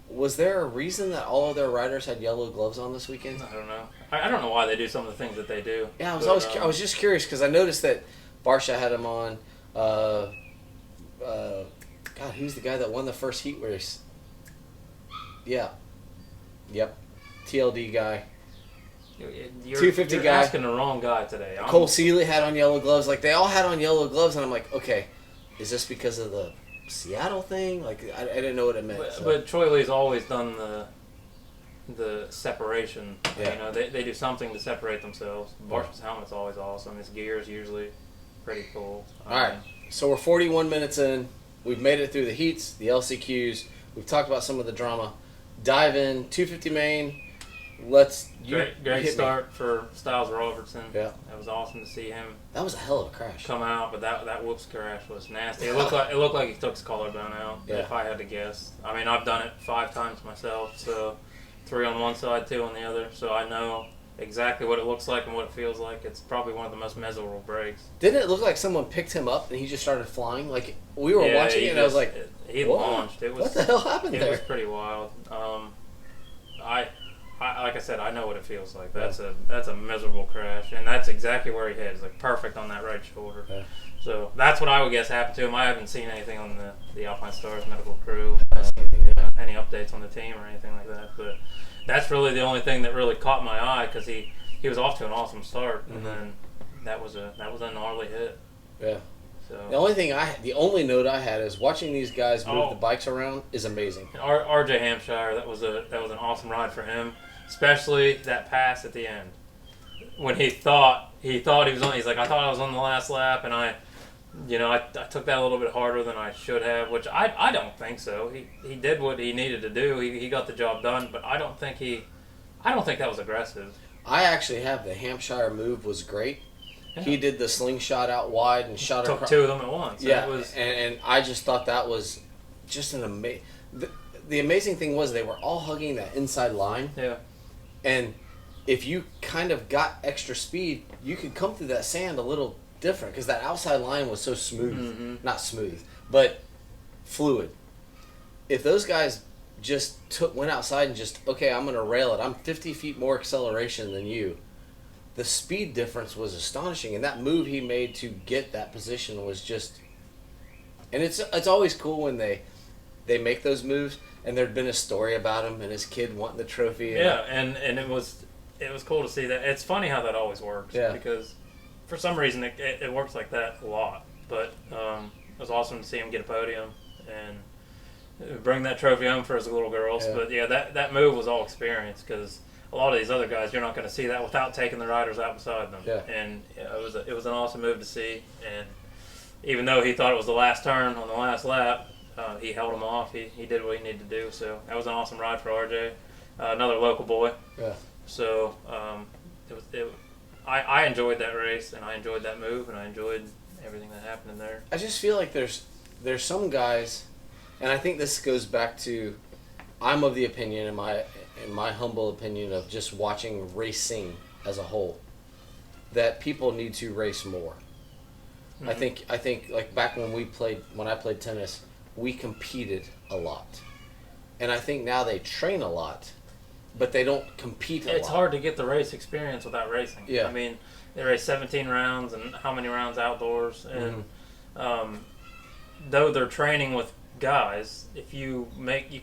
was there a reason that all of their riders had yellow gloves on this weekend? I don't know. I don't know why they do some of the things that they do. Yeah, I was just curious because I noticed that Barsha had him on. God, who's the guy that won the first heat race? Yeah. Yep. TLD guy. You're 250 guy. Asking the wrong guy today. Cole Seeley had on yellow gloves. Like, they all had on yellow gloves, and I'm like, okay, is this because of the Seattle thing? Like, I didn't know what it meant. But Troy Lee's always done the separation. Yeah. You know, they do something to separate themselves. Barsha's helmet's always awesome. His gear's usually pretty cool. All right. So we're 41 minutes in. We've made it through the heats, the LCQs. We've talked about some of the drama. Dive in, 250 main. Great start for Styles Robertson. Yeah. That was awesome to see him. That was a hell of a crash. Come out, but that whoops crash was nasty. It looked like he took his collarbone out. Yeah. If I had to guess. I mean, I've done it 5 times myself. So 3 on one side, 2 on the other. So I know exactly what it looks like and what it feels like. It's probably one of the most miserable breaks. Didn't it look like someone picked him up and he just started flying? Like, we were watching it and I was like, he launched. What the hell happened there? It was pretty wild. I like I said, I know what it feels like. That's a miserable crash, and that's exactly where he hit. It's like perfect on that right shoulder. Yeah. So that's what I would guess happened to him. I haven't seen anything on the Alpine Stars medical crew, any updates on the team or anything like that. But that's really the only thing that really caught my eye because he was off to an awesome start, and then that was a gnarly hit. Yeah. So the only note I had is watching these guys move the bikes around is amazing. RJ Hampshire, that was an awesome ride for him, especially that pass at the end when he thought he was on. He's like, I thought I was on the last lap, and I took that a little bit harder than I should have, which I don't think so. He did what he needed to do. He got the job done, but I don't think that was aggressive. I actually have the Hampshire move was great. Yeah. He did the slingshot out wide and shot took across. 2 of them at once. Yeah, and I just thought that was just an amazing. The amazing thing was they were all hugging that inside line. Yeah. And if you kind of got extra speed, you could come through that sand a little different because that outside line was so smooth. Not smooth, but fluid. If those guys just went outside and just, okay, I'm going to rail it. I'm 50 feet more acceleration than you. The speed difference was astonishing, and that move he made to get that position was just. And it's always cool when they make those moves, and there'd been a story about him and his kid wanting the trophy. And it was cool to see that. It's funny how that always works. Yeah. Because for some reason it works like that a lot. But it was awesome to see him get a podium and bring that trophy home for his little girls. Yeah. But yeah, that move was all experience because. A lot of these other guys, you're not going to see that without taking the riders out beside them. Yeah. And it was an awesome move to see. And even though he thought it was the last turn on the last lap, he held him off. He did what he needed to do. So that was an awesome ride for RJ, another local boy. Yeah. So I enjoyed that race, and I enjoyed that move, and I enjoyed everything that happened in there. I just feel like there's some guys, and I think this goes back to, I'm of the opinion, in my humble opinion of just watching racing as a whole, that people need to race more. Mm-hmm. I think like back when I played tennis, we competed a lot. And I think now they train a lot, but they don't compete a lot. It's hard to get the race experience without racing. Yeah. I mean, they race 17 rounds and how many rounds outdoors, and though they're training with guys, if you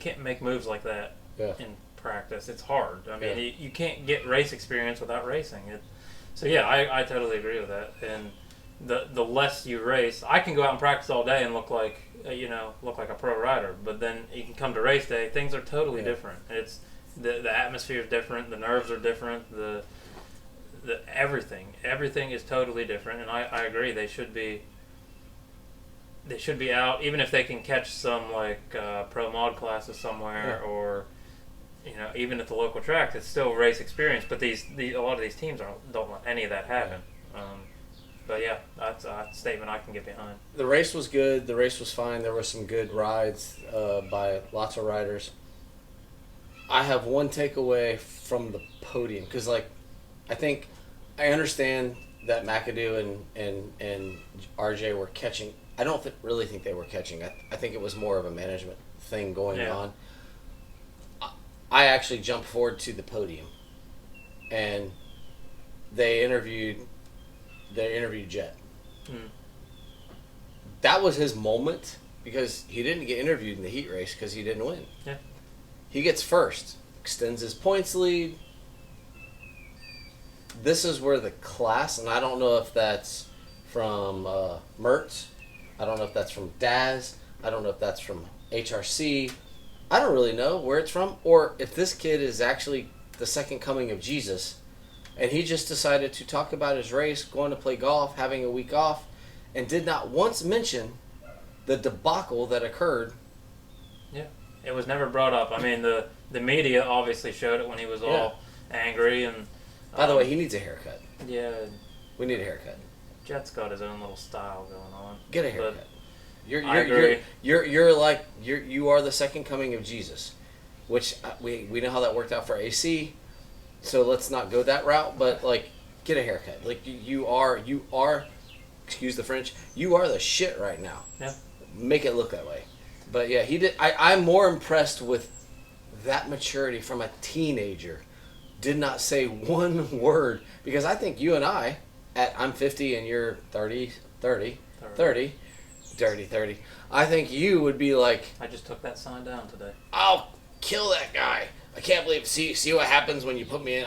can't make moves like that in practice. It's hard. I mean, you can't get race experience without racing. So yeah, I totally agree with that. And the less you race, I can go out and practice all day and look like a pro rider, but then you can come to race day, things are totally different. It's the atmosphere is different, the nerves are different, the everything is totally different. And I agree, they should be out, even if they can catch some pro mod classes somewhere or even at the local track, it's still race experience. But a lot of these teams don't let any of that happen. But yeah, that's a statement I can get behind. The race was good. The race was fine. There were some good rides by lots of riders. I have one takeaway from the podium because, I think I understand that McAdoo and RJ were catching. I don't really think they were catching. I think it was more of a management thing going on. I actually jumped forward to the podium, and they interviewed Jet. That was his moment because he didn't get interviewed in the heat race because he didn't win. Yeah. He gets first, extends his points lead. This is where the class, and I don't know if that's from Mertz, I don't know if that's from Daz, I don't know if that's from HRC, I don't really know where it's from, or if this kid is actually the second coming of Jesus, and he just decided to talk about his race, going to play golf, having a week off, and did not once mention the debacle that occurred. Yeah, it was never brought up. I mean, the media obviously showed it when he was all angry. And by the way, he needs a haircut. Yeah. We need a haircut. Jet's got his own little style going on. Get a haircut. I agree. You are the second coming of Jesus, which we know how that worked out for AC. So let's not go that route, but get a haircut. You are, excuse the French, you are the shit right now. Yeah. Make it look that way. But yeah, he did. I'm more impressed with that maturity from a teenager. Did not say one word because I think you and I, I'm 50 and you're 30. I think you would be like, I just took that sign down today. I'll kill that guy. I can't believe. See what happens when you put me in.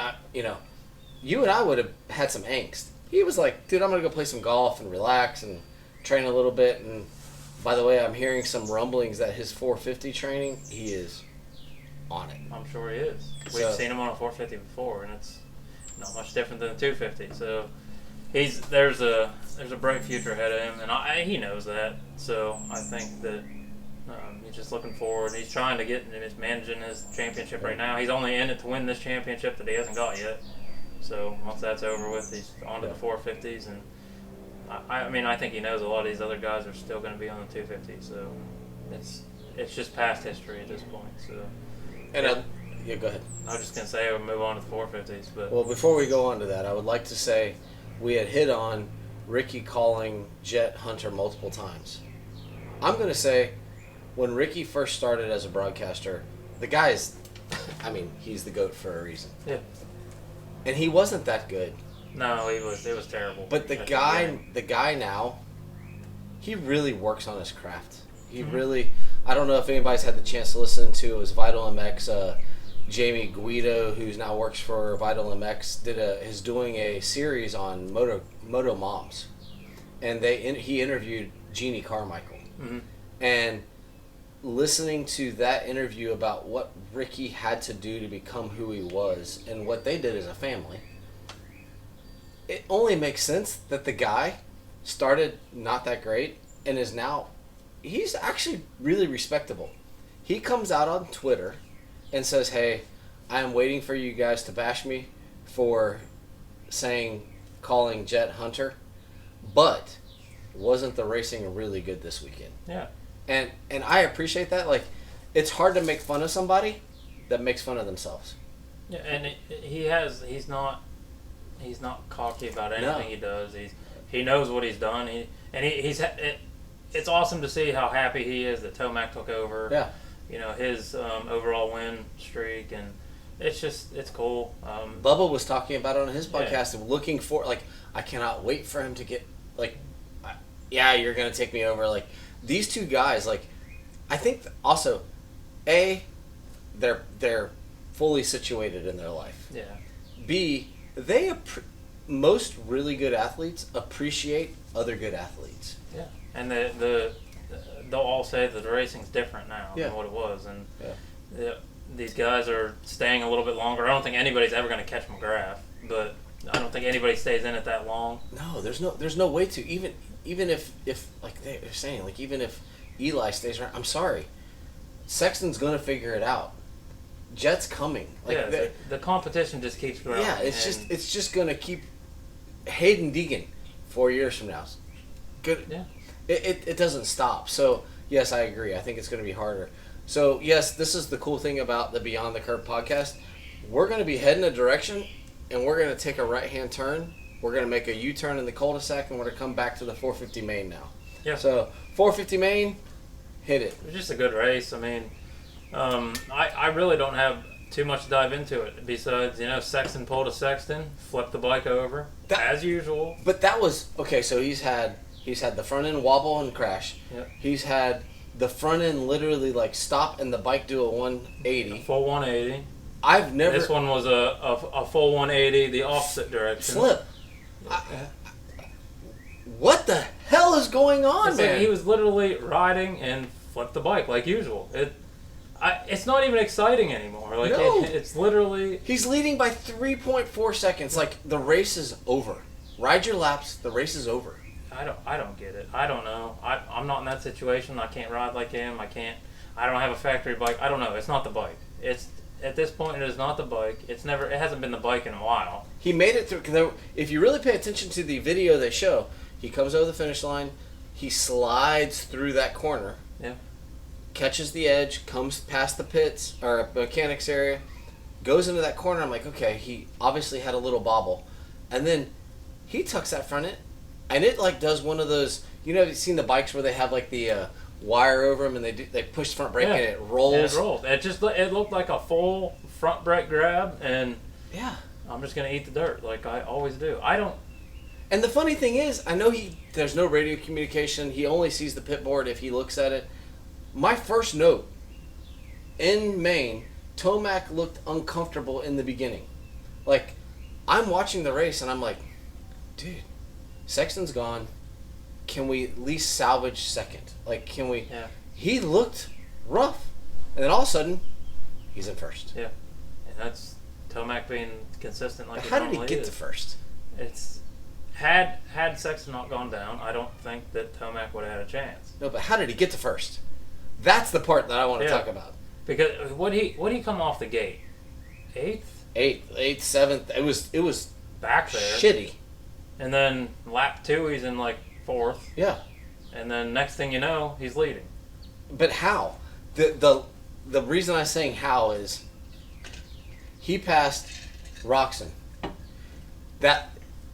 You and I would have had some angst. He was like, dude, I'm gonna go play some golf and relax and train a little bit. And by the way, I'm hearing some rumblings that his 450 training, he is on it. I'm sure he is. We've seen him on a 450 before, and it's not much different than a 250. So there's a bright future ahead of him, and he knows that. So I think that he's just looking forward. He's trying to he's managing his championship right now. He's only in it to win this championship that he hasn't got yet. So once that's over with, he's on to the 450s, and I think he knows a lot of these other guys are still going to be on the 250. So it's just past history at this point. So. And go ahead. I was just going to say we'll move on to the 450s. But well, before we go on to that, I would like to say we had hit on Ricky calling Jet Hunter multiple times. I'm going to say when Ricky first started as a broadcaster, the guy's, he's the GOAT for a reason. Yeah. And he wasn't that good. No, it was terrible. But the guy now, he really works on his craft. He really, I don't know if anybody's had the chance to listen to, it was Vital MX, Jamie Guido, who now works for Vital MX, is doing a series on moto moms. And he interviewed Jeannie Carmichael. Mm-hmm. And listening to that interview about what Ricky had to do to become who he was and what they did as a family, it only makes sense that the guy started not that great and is now, he's actually really respectable. He comes out on Twitter and says, hey, I'm waiting for you guys to bash me for calling Jet Hunter, but wasn't the racing really good this weekend? Yeah. And I appreciate that. It's hard to make fun of somebody that makes fun of themselves. Yeah, and he's not cocky about anything he does. He knows what he's done. It's awesome to see how happy he is that Tomac took over. Yeah. His overall win streak, and it's cool. Bubba was talking about it on his podcast and looking for, I cannot wait for him to get, you're going to take me over. These two guys, I think also, they're fully situated in their life. Yeah. B, most really good athletes appreciate other good athletes. Yeah. And they'll all say that the racing's different now than what it was, and these guys are staying a little bit longer. I don't think anybody's ever going to catch McGrath, but I don't think anybody stays in it that long. No, there's no way to even if like they're saying, even if Eli stays around, I'm sorry, Sexton's going to figure it out. Jet's coming. Like the competition just keeps growing. Yeah, it's just gonna keep. Hayden Deegan, 4 years from now, good. Yeah. It doesn't stop. So yes, I agree. I think it's gonna be harder. So yes, this is the cool thing about the Beyond the Curve podcast. We're gonna be heading a direction, and we're gonna take a right-hand turn. We're gonna make a U-turn in the cul-de-sac, and we're gonna come back to the 450 main now. Yeah. So 450 main, hit it. It was just a good race. I mean, I really don't have too much to dive into it. Besides, Sexton pulled a Sexton, flipped the bike over, as usual. But that was okay. So he's had the front end wobble and crash. Yep. He's had the front end literally like stop and the bike do a 180. A full 180. I've never. This one was a full 180, the opposite direction. Slip. What the hell is going on, It's man? like he was literally riding and flipped the bike like usual. It's not even exciting anymore. Like No. it's literally. He's leading by 3.4 seconds. Like the race is over. Ride your laps. The race is over. I don't get it. I don't know. I'm not in that situation. I can't ride like him. I don't have a factory bike. I don't know. It's not the bike. It's at this point it is not the bike. It hasn't been the bike in a while. He made it through. If you really pay attention to the video they show, he comes over the finish line. He slides through that corner. Yeah. Catches the edge, comes past the pits or mechanics area, goes into that corner. I'm like, okay, he obviously had a little bobble, and then he tucks that front end, and it like does one of those. You've seen the bikes where they have like the wire over them, and they push the front brake and it rolls. And it rolled. It looked like a full front brake grab, and yeah, I'm just gonna eat the dirt like I always do. I don't. And the funny thing is, I know there's no radio communication. He only sees the pit board if he looks at it. My first note, in Maine, Tomac looked uncomfortable in the beginning. Like, I'm watching the race and I'm like, dude, Sexton's gone. Can we at least salvage second? Like, can we? Yeah. He looked rough. And then all of a sudden, he's in first. Yeah. And that's Tomac being consistent like How did he get to first? It's... Had Sexton not gone down, I don't think that Tomac would have had a chance. No, but how did he get to first? That's the part that I want to talk about. Because would he come off the gate? Eighth, seventh. It was back there. Shitty. And then lap 2, he's in like 4th. Yeah. And then next thing you know, he's leading. But how? The reason I'm saying how is he passed Roxon. That,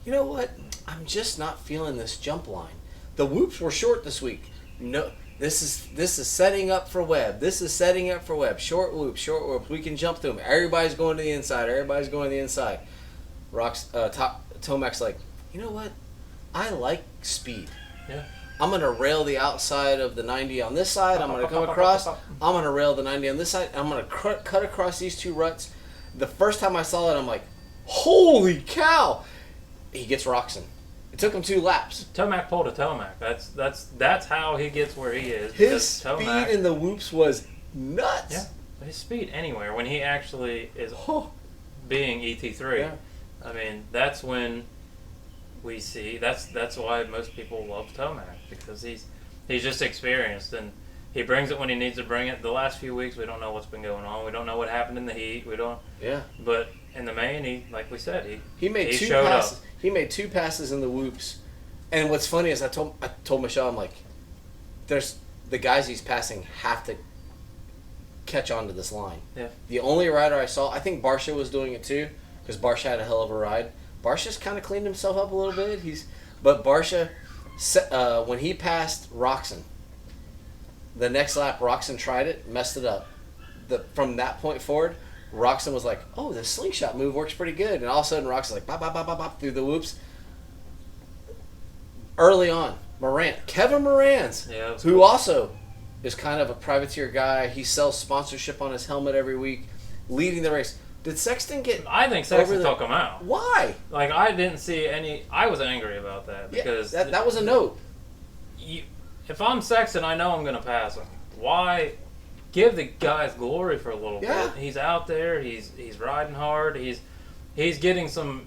you know what? I'm just not feeling this jump line. The whoops were short this week. No, this is setting up for Webb. Short whoops. We can jump through them. Everybody's going to the inside. Tomac's like, you know what? I like speed. Yeah. I'm going to rail the outside of the 90 on this side. I'm going to come across. I'm going to rail the 90 on this side. I'm going to cut across these two ruts. The first time I saw it, I'm like, holy cow! He gets Roxon. It took him 2 laps. Tomac pulled a Tomac. That's how he gets where he is. His speed in the whoops was nuts. Yeah, but his speed anywhere when he actually is being ET3. Yeah. I mean, that's when we see. That's why most people love Tomac, because he's just experienced and he brings it when he needs to bring it. The last few weeks, we don't know what's been going on. We don't know what happened in the heat. We don't. Yeah. But in the main, like we said, he made 2 showed passes. up. He made 2 passes in the whoops, and what's funny is I told Michelle, I'm like, there's the guys he's passing have to catch on to this line. Yeah. The only rider I saw, I think Barsha was doing it too, because Barsha had a hell of a ride. Barsha's kind of cleaned himself up a little bit. But Barsha, when he passed Roxon, the next lap Roxon tried it, messed it up. From that point forward, Roxon was like, oh, the slingshot move works pretty good. And all of a sudden, Roxon's like, bop, bop, bop, bop, bop, through the whoops. Early on, Kevin Moran's, who also is kind of a privateer guy. He sells sponsorship on his helmet every week, leading the race. Did Sexton get... I think Sexton took him out. Why? Like, I didn't see any... I was angry about that because... Yeah, that was a note. If I'm Sexton, I know I'm going to pass him. Why... Give the guys glory for a little bit. He's out there. He's riding hard. He's getting some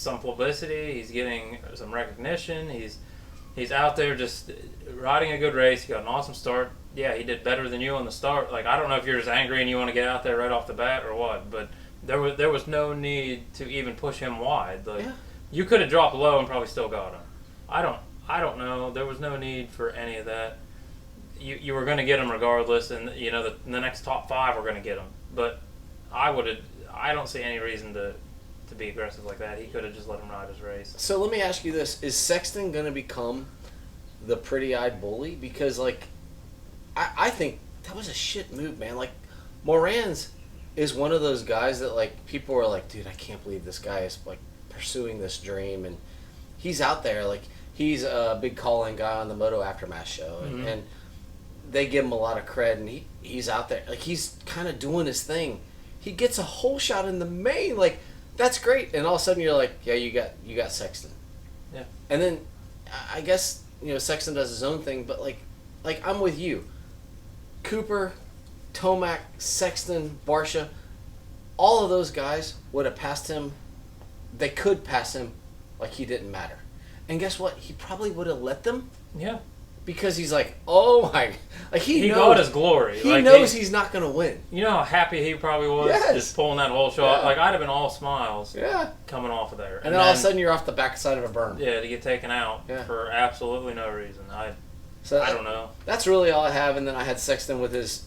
publicity. He's getting some recognition. He's out there just riding a good race. He got an awesome start yeah, he did better than you on the start. Like, I don't know if you're just angry and you want to get out there right off the bat or what, but there was no need to even push him wide. Like, you could have dropped low and probably still got him. I don't know. There was no need for any of that. You were going to get him regardless, and you know the next top 5 were going to get him. But I don't see any reason to be aggressive like that. He could have just let him ride his race. So let me ask you this: is Sexton going to become the pretty-eyed bully? Because like, I think that was a shit move, man. Like, Moran's is one of those guys that like people are like, dude, I can't believe this guy is like pursuing this dream, and he's out there like he's a big call-in guy on the Moto Aftermath show, and they give him a lot of cred, and he's out there like he's kind of doing his thing. He gets a hole shot in the main, like that's great, and all of a sudden you're like, yeah, you got Sexton, yeah, and then I guess you know Sexton does his own thing, but like I'm with you, Cooper, Tomac, Sexton, Barsha, all of those guys would have passed him. They could pass him like he didn't matter. And guess what? He probably would have let them. Yeah. Because he's like, oh my... Like he knows, got his glory. He knows he's not going to win. You know how happy he probably was just pulling that whole shot? Like, I'd have been all smiles coming off of there. And then all of a sudden you're off the backside of a berm. Yeah, to get taken out for absolutely no reason. I don't know. That's really all I have. And then I had Sexton with his...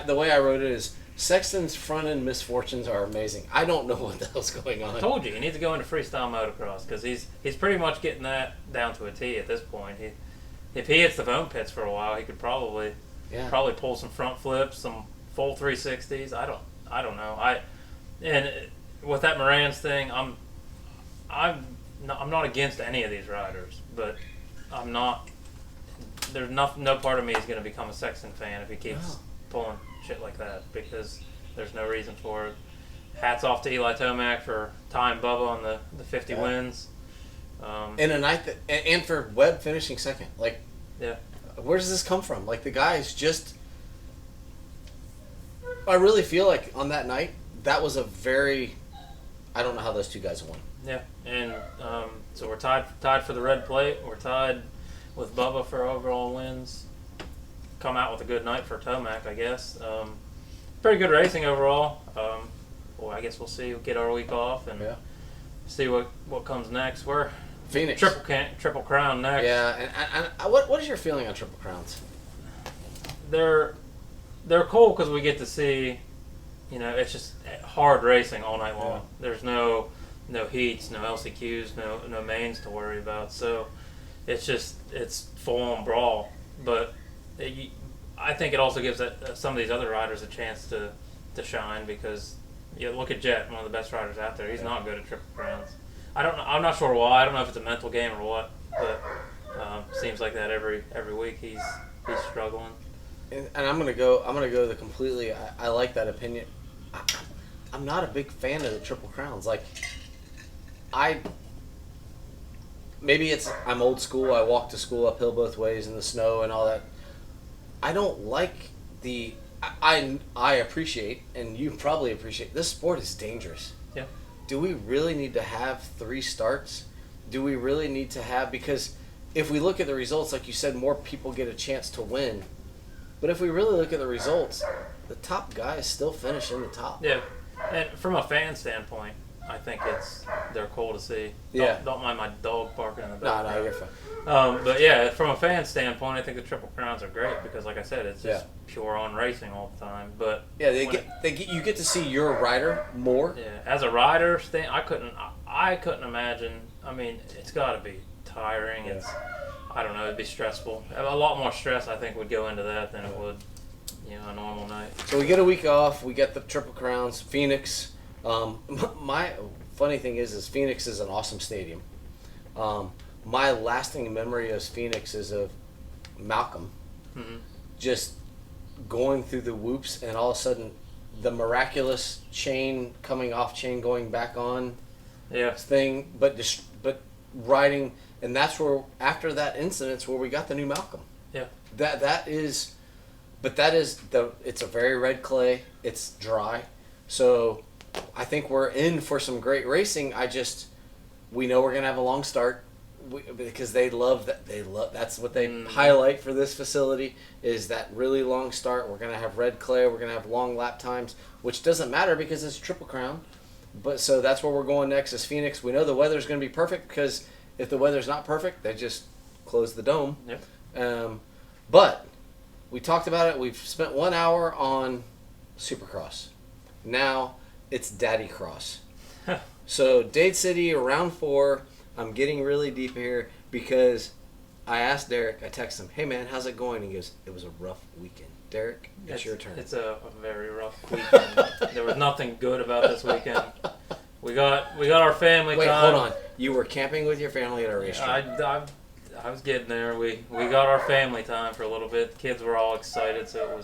the way I wrote it is, Sexton's front-end misfortunes are amazing. I don't know what the hell's going on. I told you need to go into freestyle motocross because he's pretty much getting that down to a T at this point. If he hits the foam pits for a while, he could probably pull some front flips, some full 360s. I don't know. And with that Moran's thing, I'm not against any of these riders, but I'm not. There's no part of me is going to become a Sexton fan if he keeps pulling shit like that, because there's no reason for it. Hats off to Eli Tomac for tying Bubba on the 50 wins. In a night and for Webb finishing second. Like, where does this come from? Like, the guys just... I really feel like on that night, that was a very... I don't know how those two guys won. Yeah, and so we're tied for the red plate. We're tied with Bubba for overall wins. Come out with a good night for Tomac, I guess. Pretty good racing overall. Well, I guess we'll see. We'll get our week off and see what comes next. We're Phoenix Triple Crown next. Yeah, and what is your feeling on Triple Crowns? They're cool because we get to see, you know, it's just hard racing all night long. There's no heats, no LCQs, no mains to worry about. So it's full on brawl, but. I think it also gives some of these other riders a chance to shine because look at Jet, one of the best riders out there. He's not good at Triple Crowns. I'm not sure why. I don't know if it's a mental game or what, but seems like that every week he's struggling. And I'm gonna go the completely. I like that opinion. I'm not a big fan of the Triple Crowns. Like maybe I'm old school. I walk to school uphill both ways in the snow and all that. I don't like I appreciate, and you probably appreciate, this sport is dangerous. Yeah. Do we really need to have 3 starts? Do we really need to have, because if we look at the results, like you said, more people get a chance to win. But if we really look at the results, the top guys still finish in the top. Yeah. And from a fan standpoint, I think they're cool to see. Don't mind my dog barking in the background. No, you're fine. But yeah, from a fan standpoint, I think the Triple Crowns are great because, like I said, it's just pure on racing all the time. But you get to see your rider more. Yeah, as a rider, I couldn't imagine. I mean, it's got to be tiring. Yeah. I don't know. It'd be stressful. A lot more stress, I think, would go into that than it would, a normal night. So we get a week off. We get the Triple Crowns, Phoenix. My funny thing is Phoenix is an awesome stadium. My lasting memory of Phoenix is of Malcolm just going through the whoops and all of a sudden the miraculous chain coming off chain going back on thing, but riding, and that's where after that incident's where we got the new Malcolm. Yeah. It's a very red clay. It's dry, so I think we're in for some great racing. We know we're gonna have a long start. because they love that. That's what they highlight for this facility is that really long start. We're gonna have red clay. We're gonna have long lap times, which doesn't matter because it's Triple Crown. But so that's where we're going next is Phoenix. We know the weather's gonna be perfect because if the weather's not perfect, they just close the dome. Yep. But we talked about it. We've spent 1 hour on Supercross. Now it's Daddy Cross. So Dade City, round 4. I'm getting really deep here because I asked Derek, I texted him, hey man, how's it going? He goes, it was a rough weekend. Derek, it's your turn. It's a very rough weekend. There was nothing good about this weekend. We got our family time. Wait, hold on. You were camping with your family at a racetrack. I was getting there. We got our family time for a little bit. The kids were all excited, so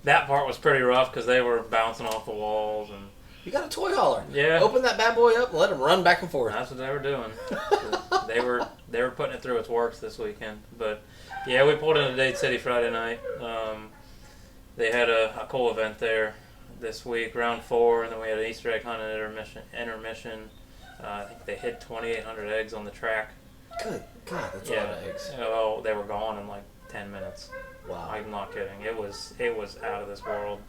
that part was pretty rough because they were bouncing off the walls and. You got a toy hauler. Yeah. Open that bad boy up and let them run back and forth. That's what they were doing. they were putting it through its works this weekend. But yeah, we pulled into Dade City Friday night. They had a cool event there this week, round 4, and then we had an Easter egg hunt and intermission. I think they hid 2,800 eggs on the track. Good God, that's a lot of eggs. Well, they were gone in like 10 minutes. Wow. I'm not kidding. It was out of this world.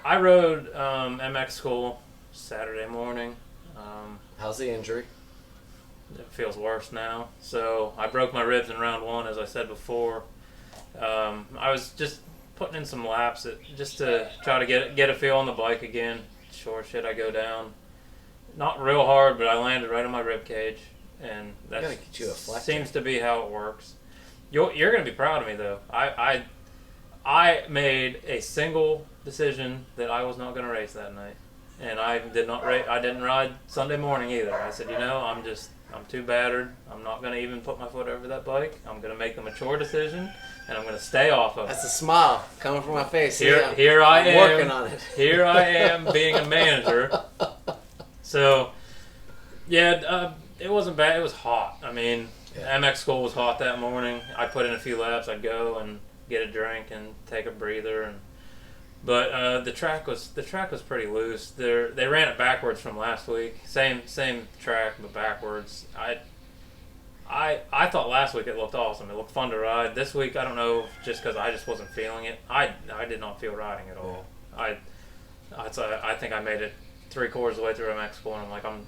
I rode MX school Saturday morning. How's the injury? It feels worse now. So I broke my ribs in round 1, as I said before. I was just putting in some laps just to try to get a feel on the bike again. Sure shit, I go down. Not real hard, but I landed right on my rib cage, and that seems to be how it works. You're gonna be proud of me though. I made a single decision that I was not going to race that night, and I did not race. I didn't ride Sunday morning either. I said, I'm too battered. I'm not going to even put my foot over that bike. I'm going to make a mature decision, and I'm going to stay off of it. That's a smile coming from my face. Here I am working on it. Here I am being a manager. So, yeah, it wasn't bad. It was hot. I mean, MX school was hot that morning. I put in a few laps. I'd go and get a drink and take a breather, but the track was pretty loose. They ran it backwards from last week. Same track but backwards. I thought last week it looked awesome. It looked fun to ride. This week I don't know, just because I just wasn't feeling it. I did not feel riding at all. I think I made it 3/4 of the way through MX school and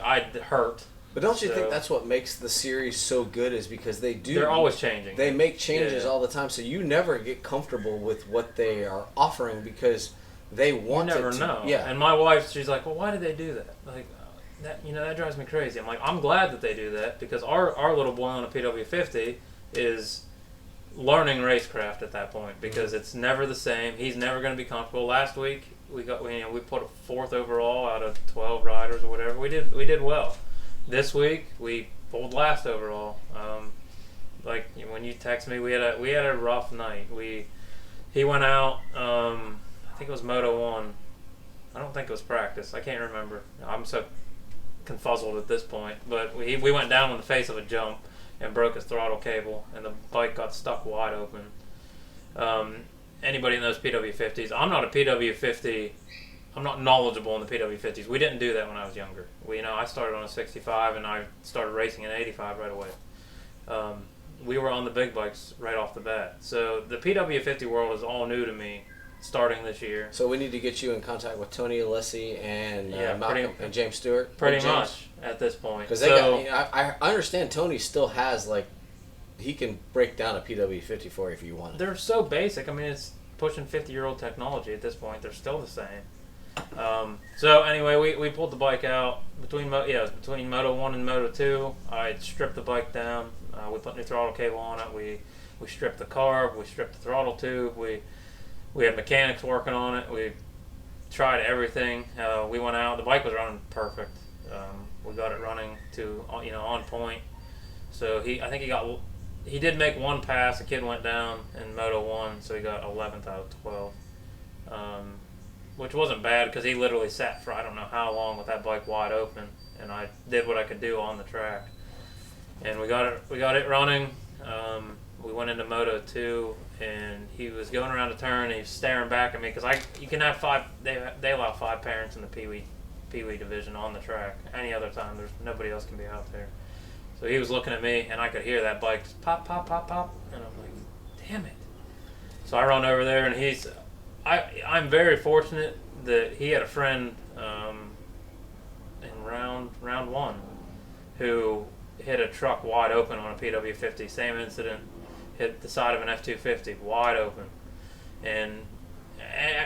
I hurt. But don't you think that's what makes the series so good is because they're always changing. They make changes all the time, so you never get comfortable with what they are offering because they want you never know. Yeah. And my wife, she's like, well, why did they do that? Like, that drives me crazy. I'm like, I'm glad that they do that because our little boy on a PW50 is learning racecraft at that point because it's never the same. He's never going to be comfortable. Last week we put a 4th overall out of 12 riders or whatever. We did well. This week we pulled last overall. Like when you text me, we had a rough night. He went out. I think it was Moto 1. I don't think it was practice. I can't remember. I'm so confuzzled at this point. But we went down on the face of a jump and broke his throttle cable, and the bike got stuck wide open. Anybody in those PW50s? I'm not a PW50. I'm not knowledgeable in the PW50s. We didn't do that when I was younger. I started on a 65 and I started racing an 85 right away. We were on the big bikes right off the bat. So the PW50 world is all new to me starting this year. So we need to get you in contact with Tony Alessi and Malcolm and James Stewart. Pretty much at this point. Because I understand Tony still has he can break down a PW50 for you if you want it. They're so basic. I mean, it's pushing 50-year-old technology at this point. They're still the same. So anyway, we pulled the bike out between Moto 1 and Moto 2. I stripped the bike down. We put new throttle cable on it. We stripped the carb. We stripped the throttle tube. We had mechanics working on it. We tried everything. We went out. The bike was running perfect. We got it running to on point. So he did make one pass. A kid went down in Moto 1, so he got 11th out of 12. Which wasn't bad because he literally sat for I don't know how long with that bike wide open, and I did what I could do on the track, and we got it running. We went into Moto 2, and he was going around a turn, and he was staring back at me because you can have 5. They allow 5 parents in the Pee-wee Pee Wee division on the track. Any other time, there's nobody else can be out there. So he was looking at me, and I could hear that bike just pop, pop, pop, pop, and I'm like, damn it. So I run over there, and I'm very fortunate that he had a friend in round one who hit a truck wide open on a PW50. Same incident, hit the side of an F250 wide open. And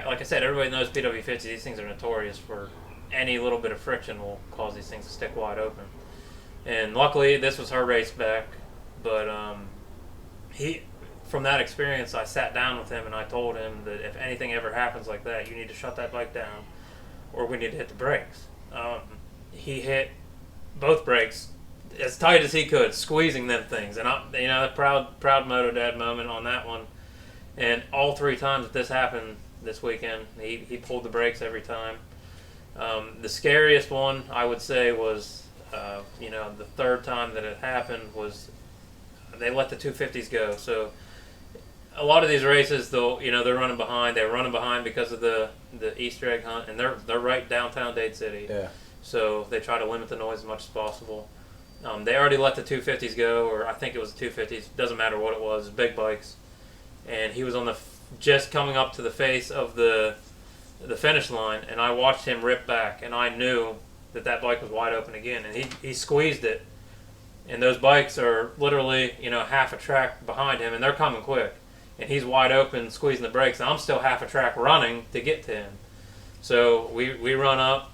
like I said, everybody knows PW50s. These things are notorious for any little bit of friction will cause these things to stick wide open. And luckily, this was her race back. But from that experience, I sat down with him and I told him that if anything ever happens like that, you need to shut that bike down, or we need to hit the brakes. He hit both brakes as tight as he could, squeezing them things. And a proud Moto Dad moment on that one. And all 3 times that this happened this weekend, he pulled the brakes every time. The scariest one, I would say, was the third time that it happened was they let the 250s go. So a lot of these races, though, they're running behind. They're running behind because of the Easter egg hunt, and they're right downtown Dade City. Yeah. So they try to limit the noise as much as possible. They already let the 250s go, or I think it was the 250s. Doesn't matter what it was. Big bikes. And he was on just coming up to the face of the finish line, and I watched him rip back, and I knew that bike was wide open again, and he squeezed it, and those bikes are literally half a track behind him, and they're coming quick, and he's wide open squeezing the brakes, and I'm still half a track running to get to him. So we run up,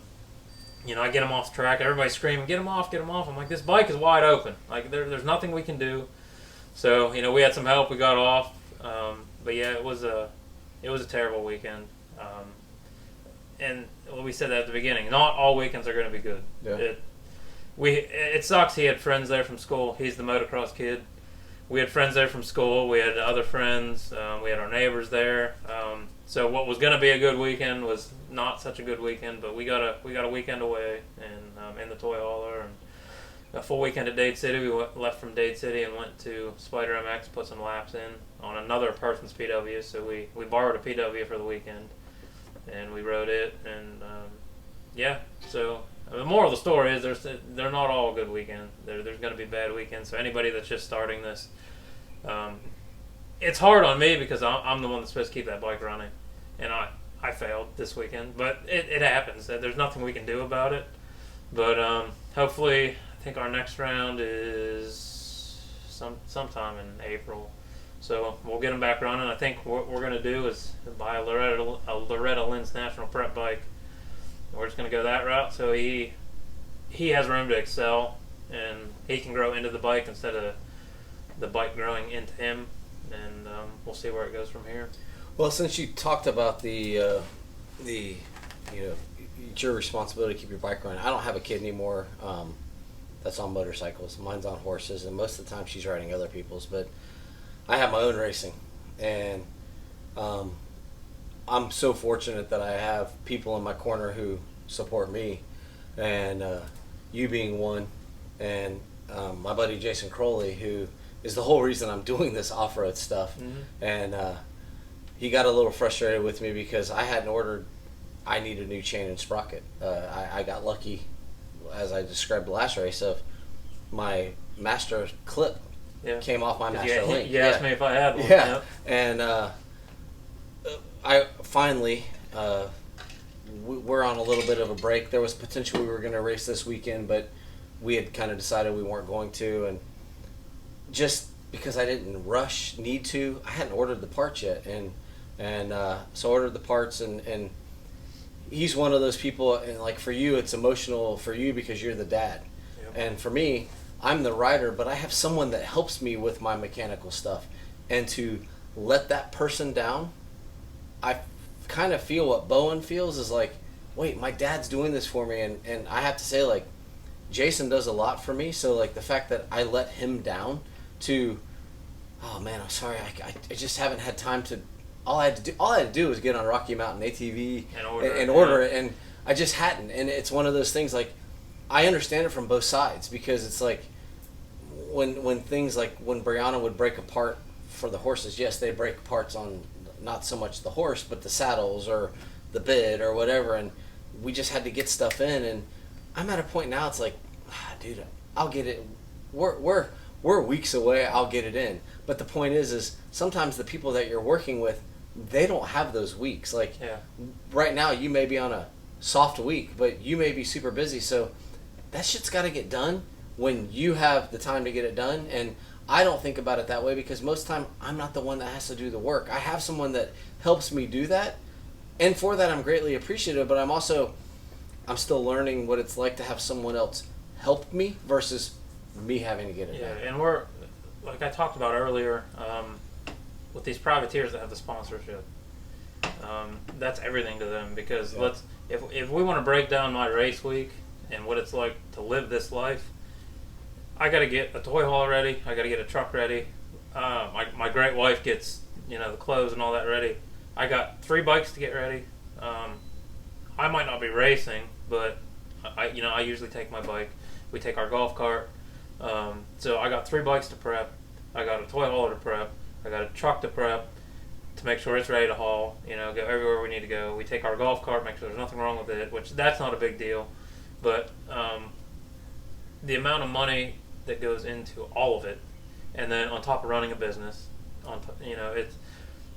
I get him off the track, everybody's screaming, get him off. I'm like, this bike is wide open, like there's nothing we can do. So we had some help, we got off. But yeah, it was a terrible weekend. And we said that at the beginning. Not all weekends are going to be good. Yeah. It sucks. He had friends there from school. He's the motocross kid. We had friends there from school. We had other friends. We had our neighbors there. So what was going to be a good weekend was not such a good weekend. But we got a weekend away and in the toy hauler and a full weekend at Dade City. We left from Dade City and went to Spider MX, put some laps in on another person's PW. So we borrowed a PW for the weekend, and we rode it. And so the moral of the story is they're not all a good weekend. There's going to be bad weekends. So anybody that's just starting this, it's hard on me because I'm the one that's supposed to keep that bike running, and I failed this weekend. But it happens. There's nothing we can do about it. But hopefully. I think our next round is sometime in April, so we'll get them back running. I think what we're going to do is buy a Loretta Lynn's National Prep bike. We're just going to go that route, so he has room to excel, and he can grow into the bike instead of the bike growing into him, and we'll see where it goes from here. Well, since you talked about it's your responsibility to keep your bike running. I don't have a kid anymore. That's on motorcycles. Mine's on horses, and most of the time she's riding other people's. But I have my own racing, and I'm so fortunate that I have people in my corner who support me, and you being one, and my buddy Jason Crowley, who is the whole reason I'm doing this off-road stuff. Mm-hmm. And he got a little frustrated with me because I hadn't ordered. I need a new chain and sprocket. I got lucky, as I described the last race, of my master clip came off my master link. You asked me if I had one. Yeah. Yep. And I finally, we're on a little bit of a break. There was potential we were going to race this weekend, but we had kind of decided we weren't going to. And just because I didn't need to, I hadn't ordered the parts yet. And so I ordered the parts, and he's one of those people, and like for you, it's emotional for you because you're the dad. Yep. And for me, I'm the rider, but I have someone that helps me with my mechanical stuff. And to let that person down, I kind of feel what Bowen feels is like, wait, my dad's doing this for me. And I have to say, like, Jason does a lot for me. So like the fact that I let him down oh man, I'm sorry, I just haven't had time to. All I had to do was get on Rocky Mountain ATV and order it, and I just hadn't. And it's one of those things, like, I understand it from both sides, because it's like when things like when Brianna would break apart for the horses, yes, they break parts on not so much the horse but the saddles or the bid or whatever, and we just had to get stuff in, and I'm at a point now. It's like, dude, I'll get it. We're weeks away. I'll get it in. But the point is sometimes the people that you're working with, they don't have those weeks. Like right now, you may be on a soft week, but you may be super busy. So that shit's got to get done when you have the time to get it done. And I don't think about it that way because most of the time I'm not the one that has to do the work. I have someone that helps me do that. And for that, I'm greatly appreciative, but I'm still learning what it's like to have someone else help me versus me having to get it done. And we're, like I talked about earlier, with these privateers that have the sponsorship, that's everything to them because if we want to break down my race week and what it's like to live this life, I got to get a toy hauler ready. I got to get a truck ready. My great wife gets the clothes and all that ready. I got 3 bikes to get ready. I might not be racing, but I usually take my bike. We take our golf cart. So I got 3 bikes to prep. I got a toy hauler to prep. I got a truck to prep to make sure it's ready to haul. Go everywhere we need to go. We take our golf cart, make sure there's nothing wrong with it, which that's not a big deal. But the amount of money that goes into all of it, and then on top of running a business,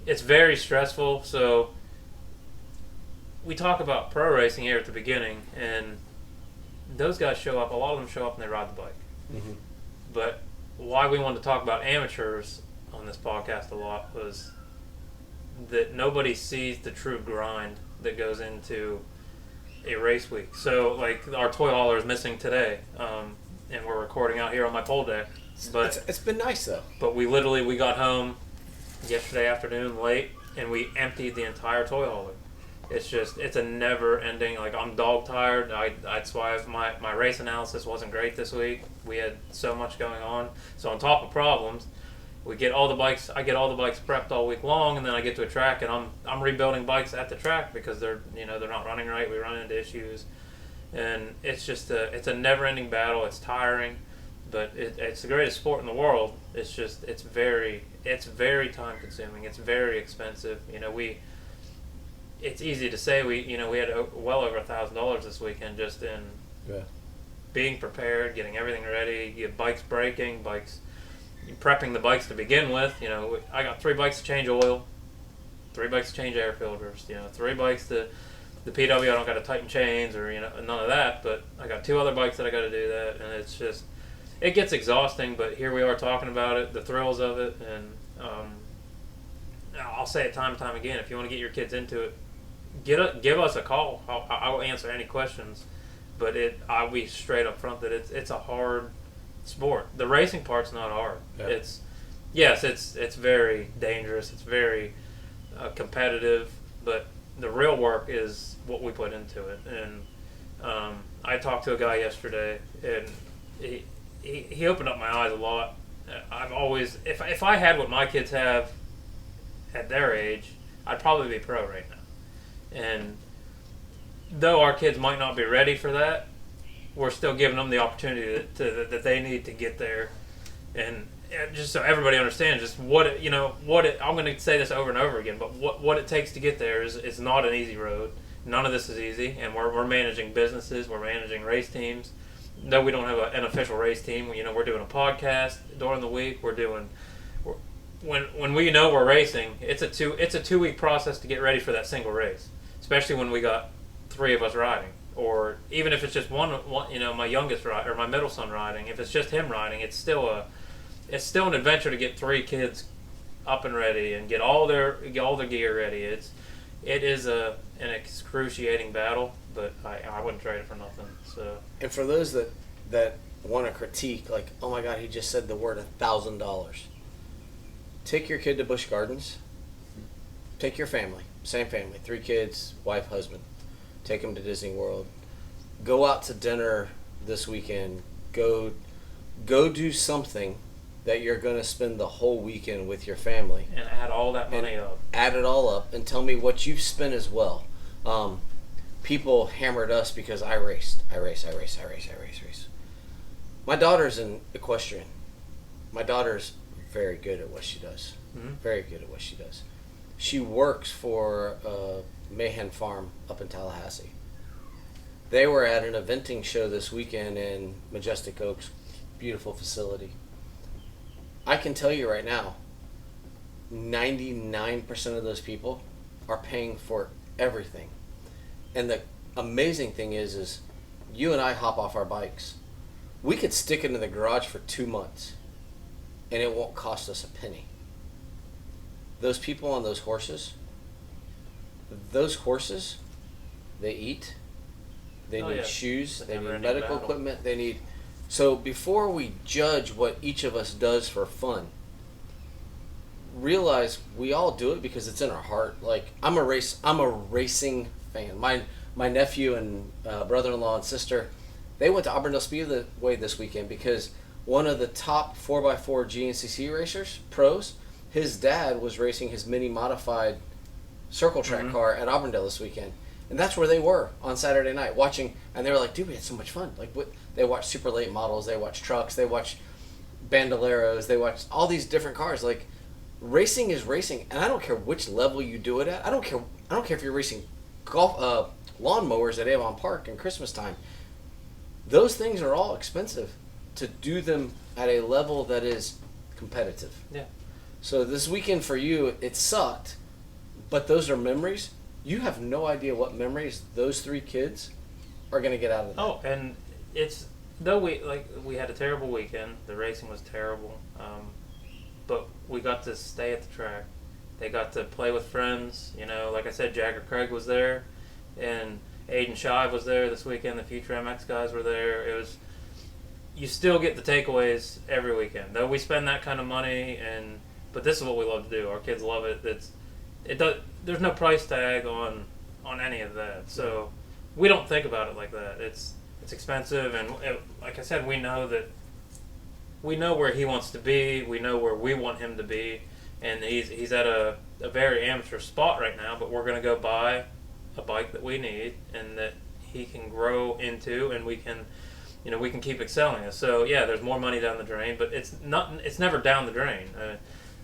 it's very stressful. So we talk about pro racing here at the beginning, and those guys show up. A lot of them show up and they ride the bike. Mm-hmm. But why we wanted to talk about amateurs on this podcast a lot was that nobody sees the true grind that goes into a race week. So, like, our toy hauler is missing today, and we're recording out here on my pole deck. But it's been nice though. But we got home yesterday afternoon late, and we emptied the entire toy hauler. It's a never ending. Like, I'm dog tired. That's why my race analysis wasn't great this week. We had so much going on. So on top of problems, I get all the bikes prepped all week long, and then I get to a track and I'm rebuilding bikes at the track because they're not running right. We run into issues, and it's a never ending battle. It's tiring, but it's the greatest sport in the world. It's very time consuming. It's very expensive. It's easy to say we had well over $1,000 this weekend just in being prepared, getting everything ready, get bikes breaking, prepping the bikes to begin with. I got 3 bikes to change oil, 3 bikes to change air filters, 3 bikes to the PW. I don't got to tighten chains or none of that, but I got 2 other bikes that I got to do that, and it gets exhausting. But here we are talking about it, the thrills of it, and I'll say it time and time again. If you want to get your kids into it, give us a call. I will answer any questions, but I'll be straight up front that it's a hard sport. The racing part's not hard. Yeah. It's very dangerous. It's very competitive, but the real work is what we put into it. And I talked to a guy yesterday, and he opened up my eyes a lot. I've always, if I had what my kids have at their age, I'd probably be pro right now. And though our kids might not be ready for that, we're still giving them the opportunity that they need to get there. And just so everybody understands just I'm going to say this over and over again, but what it takes to get there is not an easy road. None of this is easy, and we're managing businesses, we're managing race teams. No, we don't have an official race team. We're doing a podcast during the week. When we know we're racing, it's a 2-week process to get ready for that single race, especially when we got 3 of us riding, or even if it's just one my youngest ride or my middle son riding. If it's just him riding, it's still an adventure to get 3 kids up and ready and get all their gear ready. It is an excruciating battle, but I wouldn't trade it for nothing. So, and for those that want to critique, like, oh my God, he just said the word $1,000. Take your kid to Busch Gardens. Take your family, same family, 3 kids, wife, husband. Take them to Disney World. Go out to dinner this weekend. Go do something that you're going to spend the whole weekend with your family. And add all that money up. Add it all up and tell me what you've spent as well. People hammered us because I race. My daughter's an equestrian. My daughter's very good at what she does. Mm-hmm. Very good at what she does. She works for Mayhem Farm up in Tallahassee. They were at an eventing show this weekend in Majestic Oaks, beautiful facility. I can tell you right now, 99% of those people are paying for everything. And the amazing thing is you and I hop off our bikes. We could stick it in the garage for 2 months and it won't cost us a penny. Those people on those horses, they eat, they need shoes, they need medical equipment, they need... So before we judge what each of us does for fun, realize we all do it because it's in our heart. Like, I'm a racing fan. My nephew and brother-in-law and sister, they went to Auburndale Speedway this weekend because one of the top 4x4 GNCC racers, pros, his dad was racing his mini modified circle track car at Auburndale this weekend. And that's where they were on Saturday night watching, and they were like, dude, we had so much fun. Like, they watched super late models, they watched trucks, they watched Bandoleros, they watched all these different cars. Like, racing is racing, and I don't care which level you do it at. I don't care if you're racing golf lawnmowers at Avon Park in Christmas time. Those things are all expensive to do them at a level that is competitive. Yeah. So this weekend for you, it sucked, but those are memories. You have no idea what memories those 3 kids are going to get out of that. Oh, and we had a terrible weekend. The racing was terrible, but we got to stay at the track. They got to play with friends. You know, like I said, Jagger Craig was there, and Aiden Shive was there this weekend. The Future MX guys were there. It was. You still get the takeaways every weekend, though we spend that kind of money, but this is what we love to do. Our kids love it. There's no price tag on any of that, so we don't think about it like that. It's expensive, and like I said, we know where he wants to be. We know where we want him to be, and he's at a very amateur spot right now. But we're gonna go buy a bike that we need and that he can grow into, and we can keep excelling us. So yeah, there's more money down the drain, but it's never down the drain.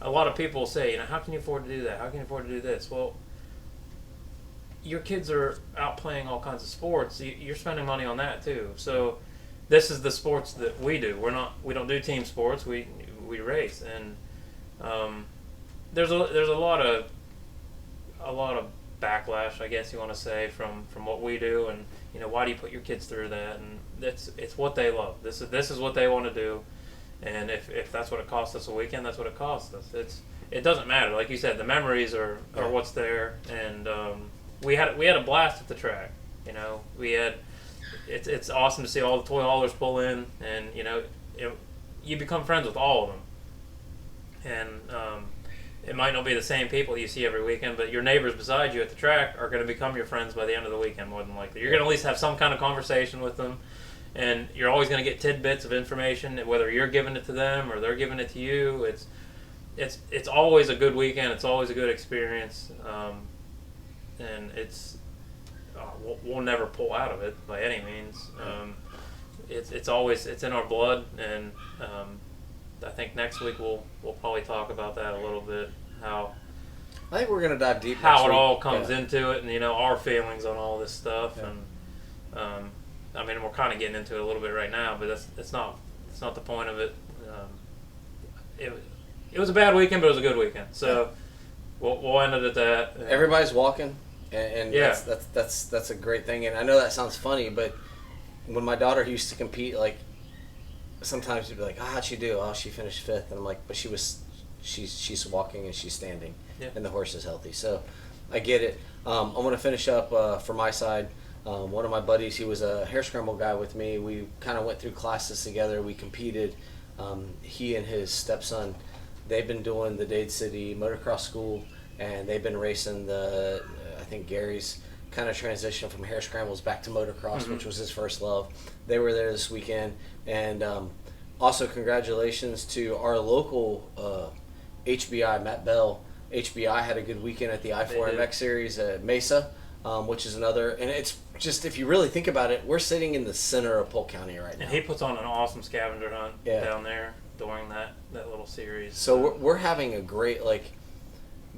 A lot of people say, how can you afford to do that? How can you afford to do this? Well, your kids are out playing all kinds of sports. You're spending money on that too. So this is the sports that we do. We don't do team sports. We race, and there's a lot of backlash, I guess you want to say, from what we do, and why do you put your kids through that? And it's what they love. This is what they want to do. And if that's what it costs us a weekend, that's what it costs us. It doesn't matter. Like you said, the memories are what's there. And we had a blast at the track. It's awesome to see all the toy haulers pull in, and you become friends with all of them. And it might not be the same people you see every weekend, but your neighbors beside you at the track are going to become your friends by the end of the weekend, more than likely. You're going to at least have some kind of conversation with them. And you're always going to get tidbits of information, whether you're giving it to them or they're giving it to you. It's always a good weekend. It's always a good experience, and we'll never pull out of it by any means. It's in our blood, and I think next week we'll probably talk about that a little bit. How I think we're going to dive deep. How it all comes into it, and our feelings on all this stuff, and. I mean, we're kind of getting into it a little bit right now, but it's not the point of it. It was a bad weekend, but it was a good weekend. So we'll end it at that. Everybody's walking, and that's a great thing. And I know that sounds funny, but when my daughter used to compete, like sometimes she'd be like, how'd she do? Oh, she finished 5th, and I'm like, but she's walking and she's standing, and the horse is healthy. So I get it. I want to finish up for my side. One of my buddies, he was a hare scramble guy with me. We kind of went through classes together. We competed. He and his stepson, they've been doing the Dade City Motocross School, and they've been racing I think Gary's kind of transition from hare scrambles back to motocross, which was his first love. They were there this weekend. And also congratulations to our local HBI, Matt Bell. HBI had a good weekend at the I4MX Series at Mesa. Which is another, and it's just, if you really think about it, we're sitting in the center of Polk County right now. And he puts on an awesome scavenger hunt down there during that little series. So we're having a great,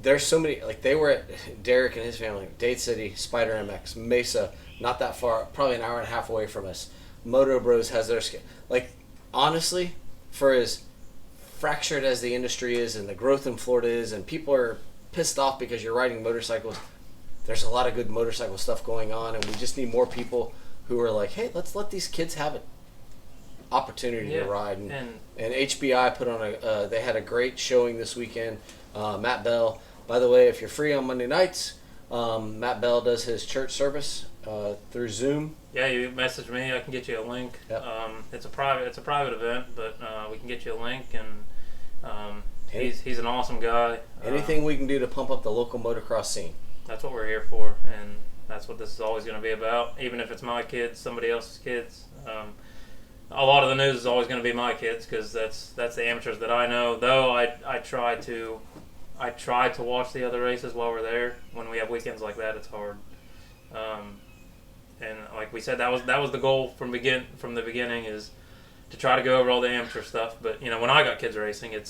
there's so many, like they were at Derek and his family, Dade City, Spider MX, Mesa, not that far, probably an hour and a half away from us. Moto Bros has their like honestly, for as fractured as the industry is and the growth in Florida is, and people are pissed off because you're riding motorcycles. There's a lot of good motorcycle stuff going on, and we just need more people who are like, hey, let's let these kids have an opportunity to ride. And HBI put on they had a great showing this weekend. Matt Bell, by the way, if you're free on Monday nights, Matt Bell does his church service through Zoom. Yeah, you message me. I can get you a link. Yep. It's a private event, but we can get you a link, and he's an awesome guy. Anything we can do to pump up the local motocross scene. That's what we're here for, and that's what this is always going to be about. Even if it's my kids, somebody else's kids. A lot of the news is always going to be my kids because that's the amateurs that I know. Though I try to watch the other races while we're there. When we have weekends like that, it's hard. And like we said, that was the goal from the beginning is to try to go over all the amateur stuff. But when I got kids racing,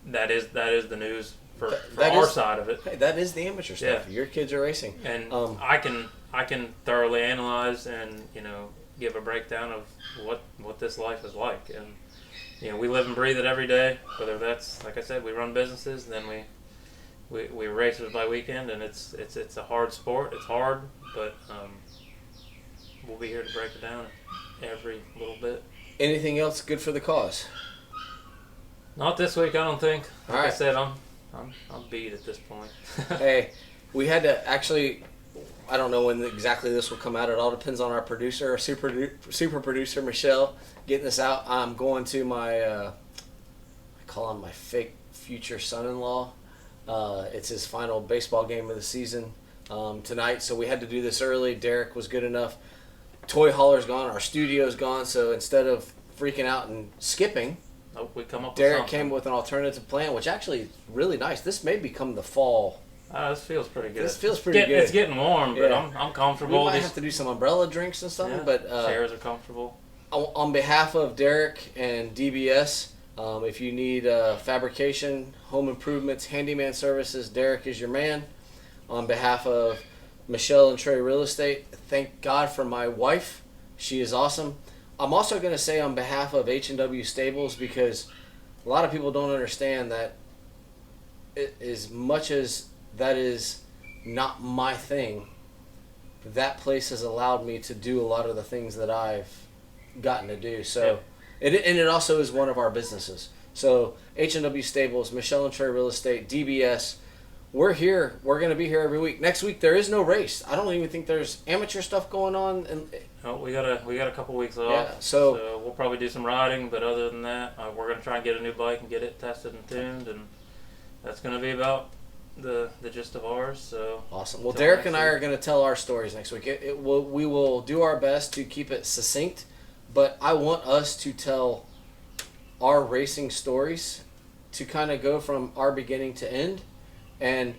that is the news for our side of it. Hey, that is the amateur stuff. Yeah. Your kids are racing, and I can thoroughly analyze and give a breakdown of what this life is like. And we live and breathe it every day. Whether that's, like I said, we run businesses, and then we racers by weekend, and it's a hard sport. It's hard, but we'll be here to break it down every little bit. Anything else good for the cause? Not this week, I don't think. Like I said, I'm beat at this point. Hey, we had to actually. I don't know when exactly this will come out. It all depends on our producer, our super producer Michelle, getting this out. I'm going to my I call him my fake future son-in-law. It's his final baseball game of the season tonight, so we had to do this early. Derek was good enough. Toy hauler's gone. Our studio's gone. So instead of freaking out and skipping, we come up. Derek came with an alternative plan, which actually is really nice. This may become the fall. This feels pretty good. Good. It's getting warm, but I'm comfortable. We might have to do some umbrella drinks and something, but chairs are comfortable. On behalf of Derek and DBS, if you need fabrication, home improvements, handyman services, Derek is your man. On behalf of Michelle and Trey Real Estate, thank God for my wife. She is awesome. I'm also going to say on behalf of H&W Stables, because a lot of people don't understand that as much as that is not my thing, that place has allowed me to do a lot of the things that I've gotten to do. So, it also is one of our businesses. So H&W Stables, Michelle and Trey Real Estate, DBS, we're here. We're going to be here every week. Next week there is no race. I don't even think there's amateur stuff going on. We got a couple weeks off. Yeah, so we'll probably do some riding, but other than that, we're going to try and get a new bike and get it tested and tuned, and that's going to be about the gist of ours. So awesome. Well, Derek and I are going to tell our stories next week. We will do our best to keep it succinct, but I want us to tell our racing stories to kind of go from our beginning to end, and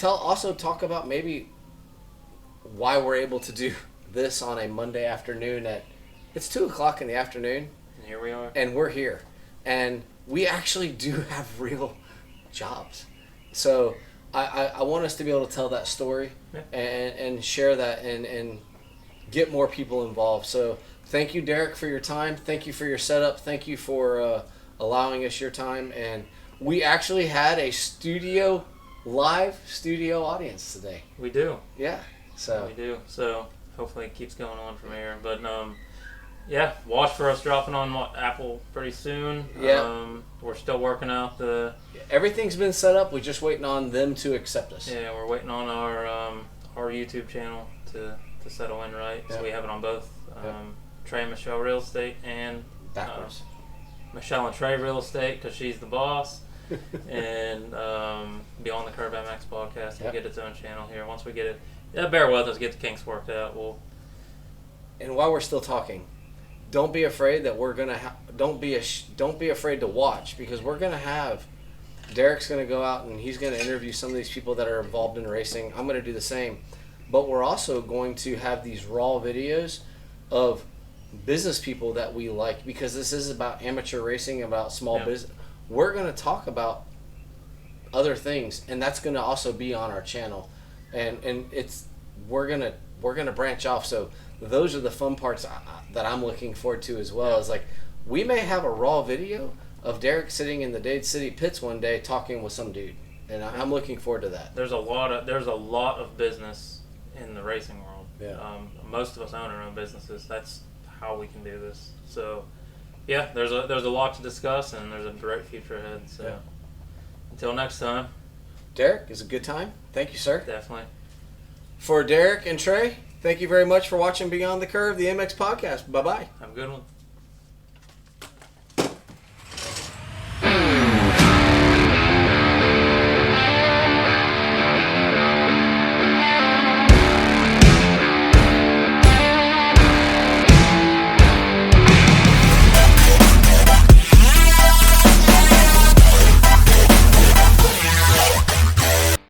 also talk about maybe why we're able to do this on a Monday afternoon it's 2:00 in the afternoon. And here we are. And we're here. And we actually do have real jobs. So I want us to be able to tell that story and share that and get more people involved. So thank you, Derek, for your time. Thank you for your setup. Thank you for allowing us your time. And we actually had a live studio audience today. We do. Yeah. So we do. So hopefully it keeps going on from here. But watch for us dropping on Apple pretty soon. Yeah. We're still working out everything's been set up. We're just waiting on them to accept us. Yeah, we're waiting on our YouTube channel to settle in right. So we have it on both. Trey and Michelle Real Estate and backwards. Michelle and Trey Real Estate, because she's the boss. And Beyond the Curb MX podcast will get its own channel here. Once we get it, bear with us, get the kinks worked out. And while we're still talking, don't be afraid that we're gonna don't be afraid to watch, because we're gonna have Derek's gonna go out and he's gonna interview some of these people that are involved in racing. I'm gonna do the same, but we're also going to have these raw videos of business people that we like, because this is about amateur racing, about small business. We're going to talk about other things, and that's going to also be on our channel, and we're gonna branch off. So those are the fun parts that I'm looking forward to as well. Is like we may have a raw video of Derac sitting in the Dade City pits one day talking with some dude, and I'm looking forward to that. There's a lot of business in the racing world. Yeah. Most of us own our own businesses. That's how we can do this. So, yeah, there's a lot to discuss, and there's a bright future ahead. So, until next time. Derac, it's a good time. Thank you, sir. Definitely. For Derac and Trey, thank you very much for watching Beyond the Curve, the MX podcast. Bye-bye. Have a good one.